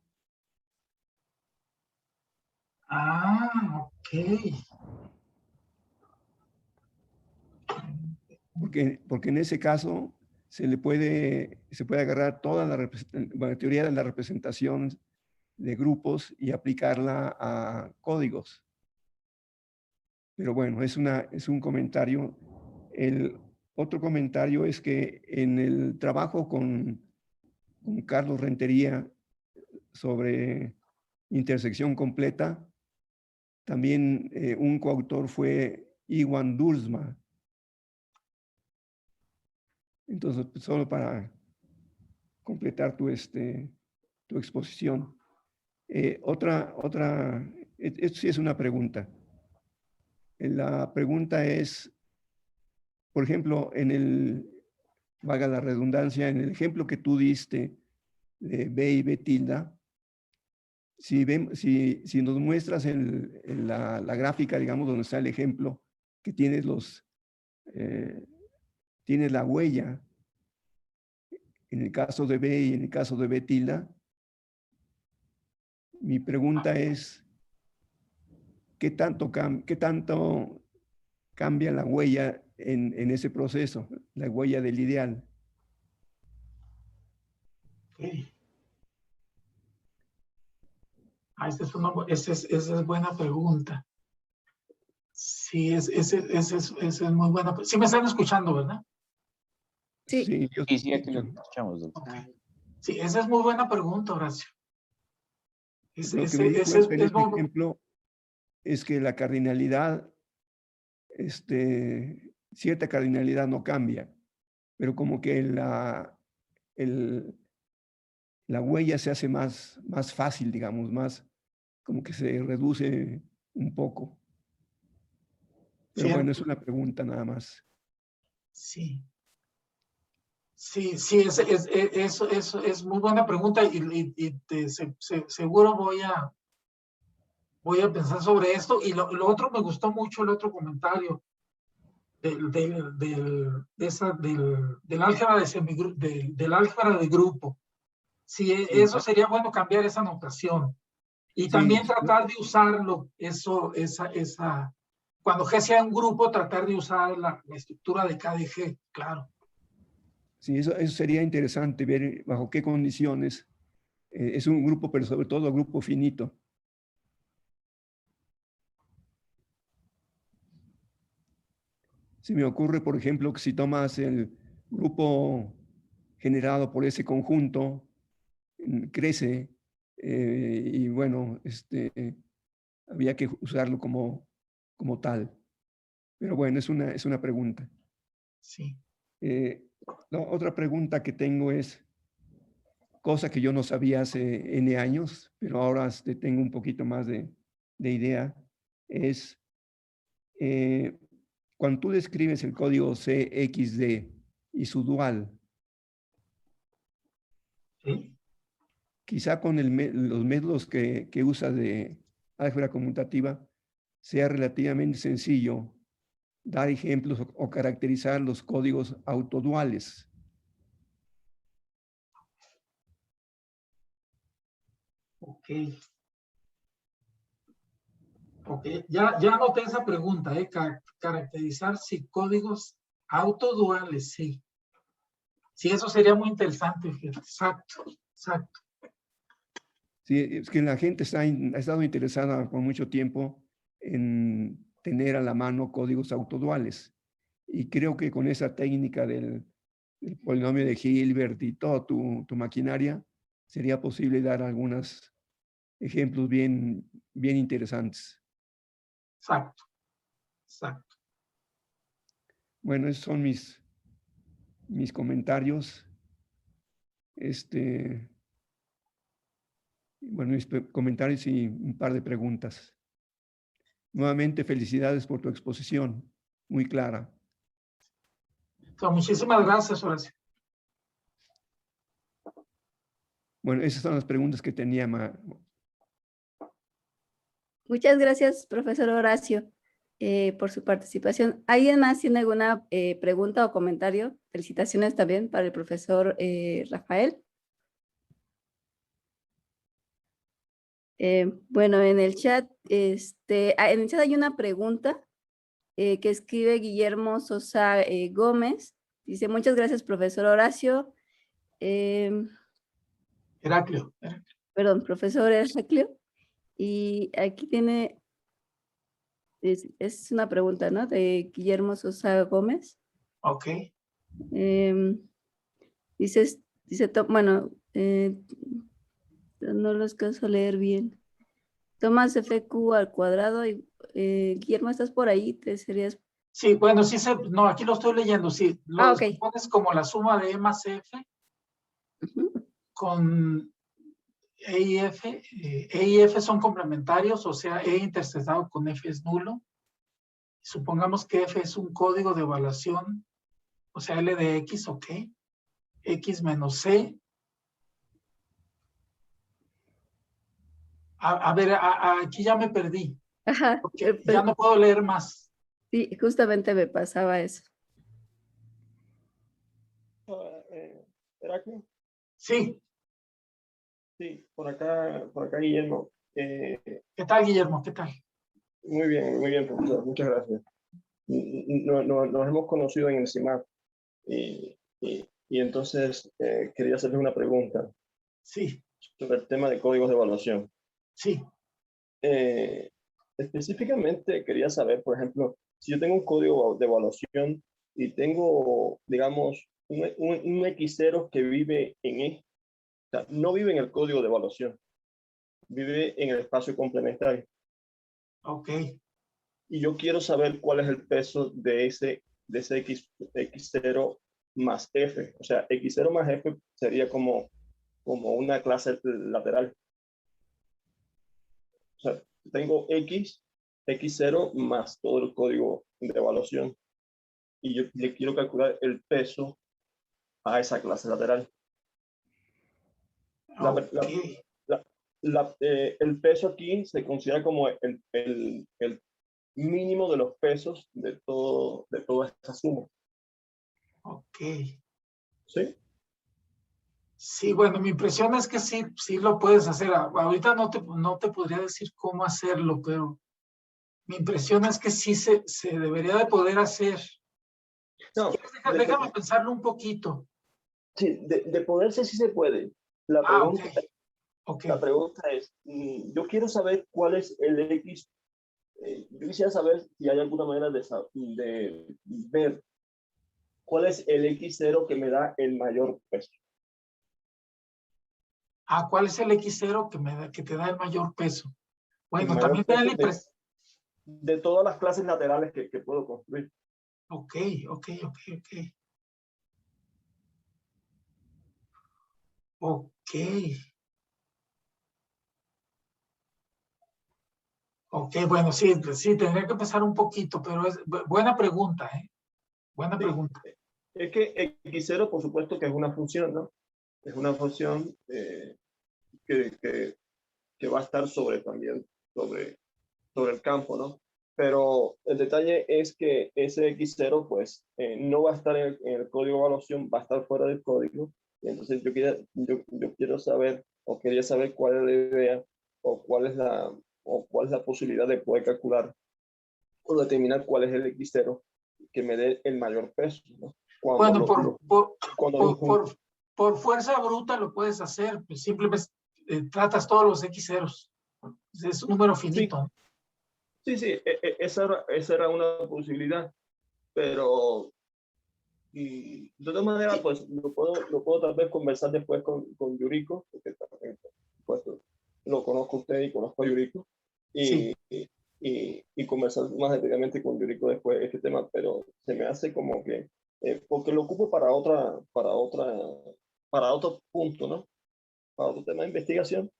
Ah, ok. Porque en ese caso se puede agarrar toda la teoría de la representación de grupos y aplicarla a códigos. Pero bueno, es un comentario. El otro comentario es que en el trabajo con Carlos Rentería sobre intersección completa, también un coautor fue Iwan Dursma. Entonces, pues, solo para completar tu exposición. Esto sí es una pregunta. La pregunta es, por ejemplo, valga la redundancia, en el ejemplo que tú diste de B y B tilde, si nos muestras la gráfica, digamos, donde está el ejemplo, que tienes la huella, en el caso de B y en el caso de B tilde, mi pregunta es, ¿qué tanto cambia la huella en ese proceso, la huella del ideal? Ok. Ah, esa es buena pregunta. Sí, esa es muy buena. Sí me están escuchando, ¿verdad? Sí, Sí, yo Sí, sí, aquí lo escucho. escuchamos, doctor. Ok. Sí, esa es muy buena pregunta, Horacio. Lo que me di cuenta en Es este muy... ejemplo es que la cardinalidad, cierta cardinalidad no cambia, pero como que el- la huella se hace más fácil, digamos, como que se reduce un poco. Pero bueno, es Cierto, una pregunta nada más. sí. Sí, sí, eso es muy buena pregunta seguro voy a pensar sobre esto. Y lo otro me gustó mucho, el otro comentario del álgebra del álgebra de grupo. Sí, Sí, eso sería bueno cambiar esa notación. Y sí, también tratar de usarlo, cuando G sea un grupo, tratar de usar la estructura de K de G, claro. sí, eso sería interesante ver bajo qué condiciones. Es un grupo, pero sobre todo grupo finito. Se me ocurre, por ejemplo, que si tomas el grupo generado por ese conjunto, crece y bueno, había que usarlo como tal. Pero bueno, es una pregunta. Sí. Otra pregunta que tengo es, cosa que yo no sabía hace N años, pero ahora tengo un poquito más de idea, es cuando tú describes el código CXD y su dual, Sí. quizá con los métodos que usa de álgebra conmutativa sea relativamente sencillo dar ejemplos o caracterizar los códigos autoduales. Ok. Ok, ya anoté esa pregunta, caracterizar si códigos autoduales, sí. Sí, eso sería muy interesante, fíjate. Exacto, exacto. Sí, es que la gente ha estado interesada por mucho tiempo en tener a la mano códigos autoduales. Y creo que con esa técnica del polinomio de Hilbert y toda tu maquinaria, sería posible dar algunos ejemplos bien interesantes. Exacto, exacto. Bueno, esos son mis comentarios. Bueno, mis comentarios y un par de preguntas. Nuevamente, felicidades por tu exposición, muy clara. Entonces, muchísimas gracias, Horacio. Bueno, esas son las preguntas que tenía. Muchas gracias, profesor Horacio, por su participación. ¿Alguien más tiene alguna pregunta o comentario? Felicitaciones también para el profesor Rafael. Bueno, en el chat, hay una pregunta que escribe Guillermo Sosa Gómez. Dice, muchas gracias, profesor Horacio. Heraclio. Perdón, profesor Heraclio. Y aquí tiene, es una pregunta, ¿no? De Guillermo Sosa Gómez. Ok. Dice, bueno, no los alcanzo a leer bien. Tomas FQ al cuadrado y Guillermo, ¿estás por ahí? Te serías... Sí, bueno, sí no, aquí lo estoy leyendo, sí. Lo ok. pones como la suma de E más F con E y F. E y F son complementarios, o sea, E intersectado con F es nulo. Supongamos que F es un código de evaluación, o sea, L de X, ok. X menos C. A ver, aquí ya me perdí. Ajá. Porque ya no puedo leer más. Sí, justamente me pasaba eso. ¿Heraclio? Sí. Sí, por acá Guillermo. ¿Qué tal, Guillermo? ¿Qué tal? Muy bien, profesor. Muchas gracias. Nos hemos conocido en el CIMAP y entonces quería hacerles una pregunta. Sí. Sobre el tema de códigos de evaluación. Sí. Específicamente quería saber, por ejemplo, si yo tengo un código de evaluación y tengo, digamos, un X0 que vive en E, o sea, no vive en el código de evaluación, vive en el espacio complementario. Ok. Y yo quiero saber cuál es el peso de ese X0 más F. O sea, X0 más F sería como una clase lateral. O sea, tengo X0 más todo el código de evaluación. Y yo le quiero calcular el peso a esa clase lateral. El peso aquí se considera como el mínimo de los pesos de toda esta suma. Ok. ¿Sí? Sí, bueno, mi impresión es que sí lo puedes hacer. Ahorita no te podría decir cómo hacerlo, pero mi impresión es que sí se debería de poder hacer. No, si quieres, déjame pensarlo un poquito. Sí, de poderse sí se puede. La pregunta es, yo quiero saber cuál es el X. Yo quisiera saber si hay alguna manera de ver cuál es el X0 que me da el mayor peso. ¿Cuál es el X0 que te da el mayor peso? Bueno, también te da la impresión. De todas las clases laterales que puedo construir. Ok. Ok, bueno, sí, tendría que pensar un poquito, pero es buena pregunta, ¿eh? Buena pregunta. Es que X0, por supuesto que es una función, ¿no? Es una función que va a estar sobre el campo, ¿no? pero el detalle es que ese X0 pues no va a estar en el código de evaluación, va a estar fuera del código. Y entonces yo quiero saber o quería saber cuál es la idea o cuál es la posibilidad de poder calcular o determinar cuál es el X0 que me dé el mayor peso, ¿no? Bueno, Cuando por fuerza bruta lo puedes hacer, pues simplemente tratas todos los X ceros. Es un número finito. Sí, esa era una posibilidad, pero de todas maneras, pues lo puedo tal vez conversar después con Yuriko, porque también, pues, lo conozco a usted y conozco a Yuriko, Sí. y conversar más detalladamente con Yuriko después de este tema, pero se me hace como que, porque lo ocupo para otro punto, ¿no? Para otro tema de investigación,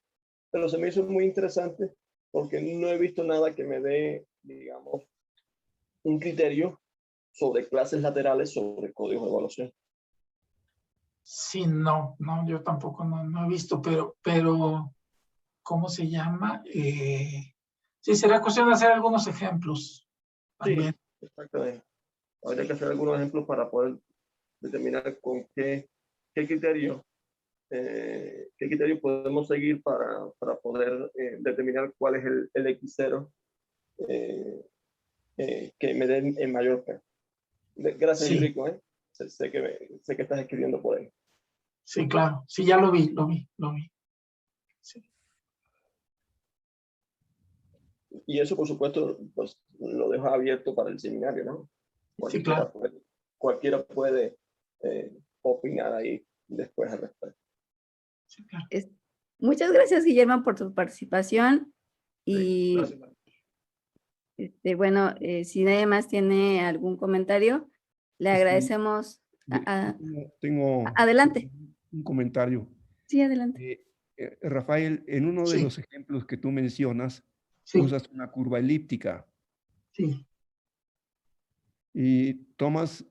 pero se me hizo muy interesante porque no he visto nada que me dé, digamos, un criterio sobre clases laterales sobre códigos de evaluación. Sí, no, yo tampoco no he visto, pero, ¿cómo se llama? Sí, será cuestión de hacer algunos ejemplos también. Sí, exactamente. Habría que hacer algunos ejemplos para poder determinar con qué criterio podemos seguir para poder determinar cuál es el X0 que me den el mayor peso. Gracias, Sí. Yuriko. Sé que estás escribiendo por ahí. Sí, claro. Sí, ya lo vi. Sí. Y eso, por supuesto, pues, lo dejo abierto para el seminario, ¿no? Sí, claro. Cualquiera puede opinar ahí después al respecto. Sí, claro. Muchas gracias, Guillermo, por tu participación. Sí, Y gracias. bueno, si nadie más tiene algún comentario, le agradecemos. Tengo Adelante. un comentario. Sí, adelante. Rafael, en uno de Sí. los ejemplos que tú mencionas, Sí, usas una curva elíptica sí, y tomas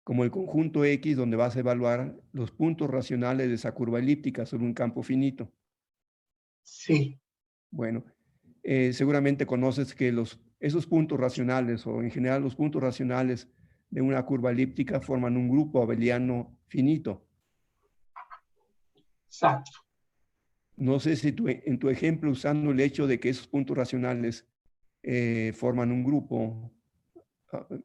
como el conjunto X donde vas a evaluar los puntos racionales de esa curva elíptica sobre un campo finito. sí. Bueno, seguramente conoces que esos puntos racionales o en general los puntos racionales de una curva elíptica forman un grupo abeliano finito. Exacto. No sé si en tu ejemplo, usando el hecho de que esos puntos racionales forman un grupo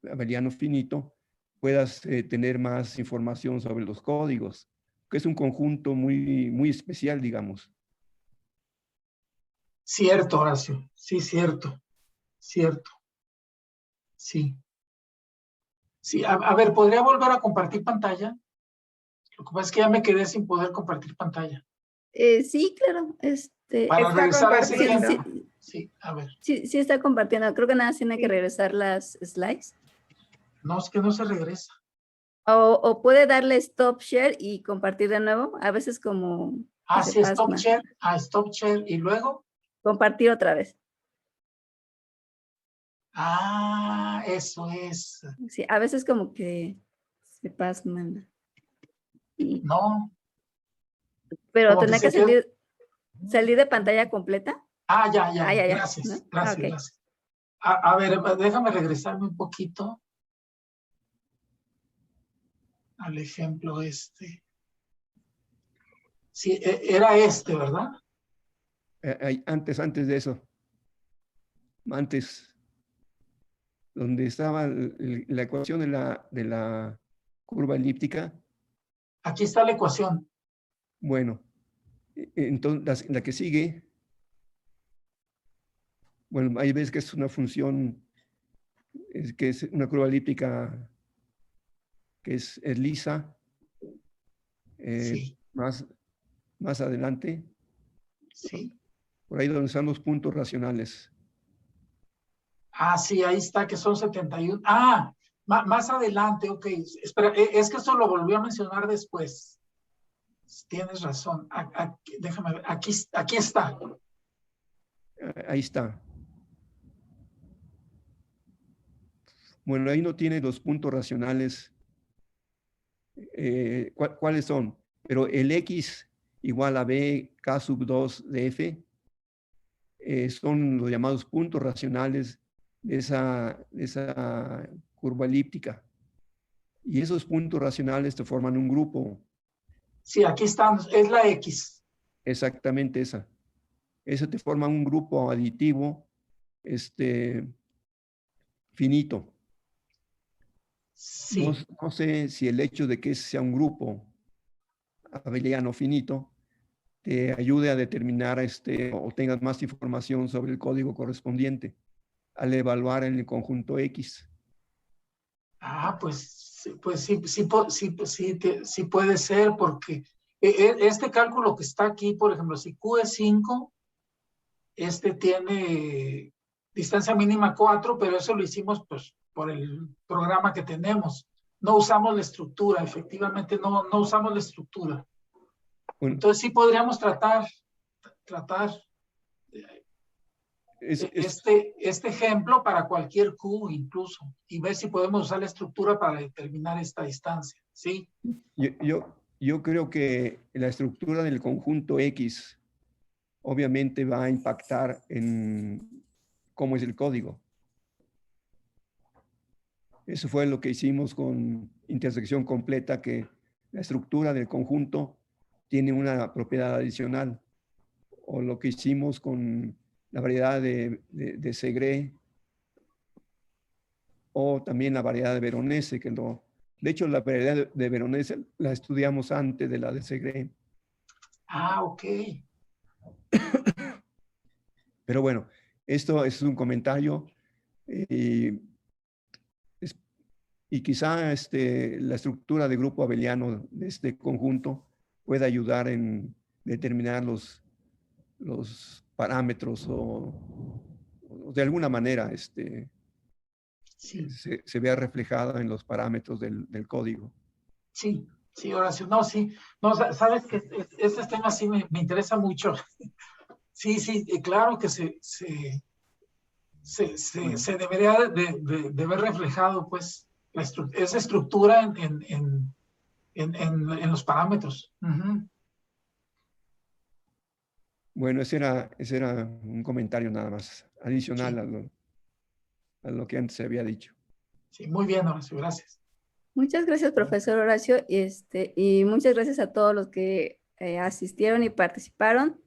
abeliano finito, puedas tener más información sobre los códigos, que es un conjunto muy especial, digamos. Cierto, Horacio. Sí, cierto. Sí. Sí, a ver, ¿podría volver a compartir pantalla? Lo que pasa es que ya me quedé sin poder compartir pantalla. Sí, claro. Para Está regresar a ese compartiendo. ejemplo. Sí, a ver. Sí, está compartiendo. Creo que nada más tiene que regresar las slides. No, es que no se regresa. O puede darle stop share y compartir de nuevo. A veces como que se Sí, stop pasma. share. Stop share. Y luego. Compartir otra vez. Eso es. Sí, a veces como que se pasman. No. Pero Como que tendrá que se queda. salir de pantalla completa. Ya. Ya. Gracias. ¿No? Gracias, Okay. gracias. A ver, déjame regresarme un poquito al ejemplo este. Sí, era este, ¿verdad? Antes de eso, donde estaba la ecuación de la curva elíptica. Aquí está la ecuación. Bueno, entonces la que sigue, bueno, ahí ves que es una función, que es una curva elíptica que es lisa. Sí. Más adelante, Sí. por ahí donde están los puntos racionales. Sí, ahí está, que son 71. Más adelante, ok. Espera, es que esto lo volvió a mencionar después. Tienes razón. Déjame ver. Aquí está. Ahí está. Bueno, ahí no tiene los puntos racionales. ¿Cuáles son? Pero el X igual a B K sub 2 de F son los llamados puntos racionales de esa curva elíptica. Y esos puntos racionales te forman un grupo. Sí, aquí están, es la X. Exactamente esa. Eso te forma un grupo aditivo finito. Sí. No sé si el hecho de que ese sea un grupo abeliano finito te ayude a determinar o tengas más información sobre el código correspondiente al evaluar en el conjunto X. Pues sí puede ser, porque este cálculo que está aquí, por ejemplo, si Q es 5, tiene distancia mínima 4, pero eso lo hicimos pues por el programa que tenemos. No usamos la estructura, efectivamente no usamos la estructura. Bueno, Entonces sí podríamos tratar este ejemplo para cualquier Q incluso, y ver si podemos usar la estructura para determinar esta distancia, ¿sí? yo creo que la estructura del conjunto X obviamente va a impactar en cómo es el código. Eso fue lo que hicimos con intersección completa, que la estructura del conjunto tiene una propiedad adicional. O lo que hicimos con la variedad de Segre, o también la variedad de Veronese, que no. De hecho, la variedad de Veronese la estudiamos antes de la de Segre. Ok. Pero bueno, esto es un comentario y quizá la estructura de grupo abeliano de este conjunto pueda ayudar en determinar los parámetros o de alguna manera Sí. se vea reflejada en los parámetros del código. Sí, Horacio, no, sí, no, sabes que este tema sí me interesa mucho. Sí, claro que se debería de ver reflejado, pues, esa estructura en los parámetros. Bueno, ese era un comentario nada más, adicional Sí, a lo que antes se había dicho. sí, muy bien, Horacio, gracias. Muchas gracias, profesor Horacio, y muchas gracias a todos los que asistieron y participaron.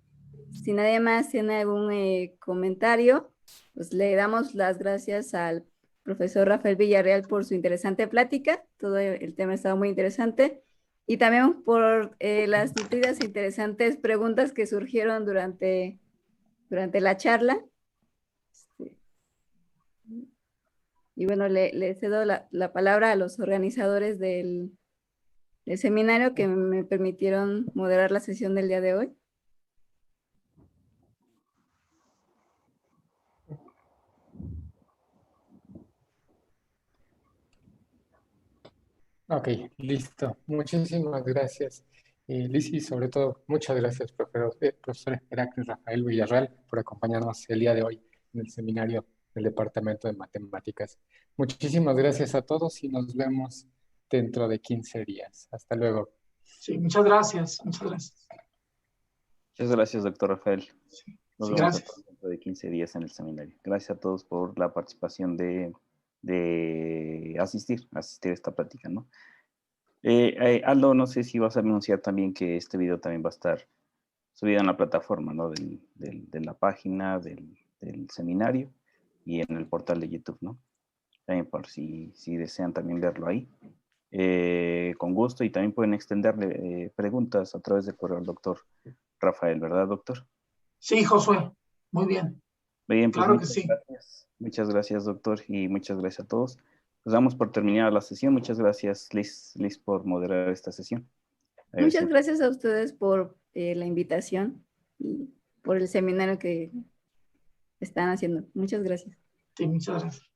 Si nadie más tiene algún comentario, pues le damos las gracias al profesor Rafael Villarreal por su interesante plática. Todo el tema ha estado muy interesante. Y también por las nutridas e interesantes preguntas que surgieron durante la charla. Y bueno, le cedo la palabra a los organizadores del seminario que me permitieron moderar la sesión del día de hoy. Ok, listo. Muchísimas gracias, Liz, y sobre todo, muchas gracias, profesor Heracles Rafael Villarreal, por acompañarnos el día de hoy en el seminario del Departamento de Matemáticas. Muchísimas gracias a todos y nos vemos dentro de 15 días. Hasta luego. Sí, muchas gracias, muchas gracias. Muchas gracias, doctor Rafael. Nos Sí, vemos a gracias. todos dentro de 15 días en el seminario. Gracias a todos por la participación de asistir a esta plática, ¿no? Aldo, no sé si vas a anunciar también que este video también va a estar subido en la plataforma, ¿no? De la página del seminario y en el portal de YouTube, ¿no? También por si desean también verlo ahí. Con gusto, y también pueden extenderle preguntas a través del correo al doctor Rafael, ¿verdad, doctor? Sí, Josué, muy bien. Bien, pues Claro que sí. gracias. Muchas gracias, doctor, y muchas gracias a todos. Pues damos por terminada la sesión. Muchas gracias, Liz, por moderar esta sesión. Muchas gracias a ustedes por la invitación y por el seminario que están haciendo. Muchas gracias. Sí, muchas gracias.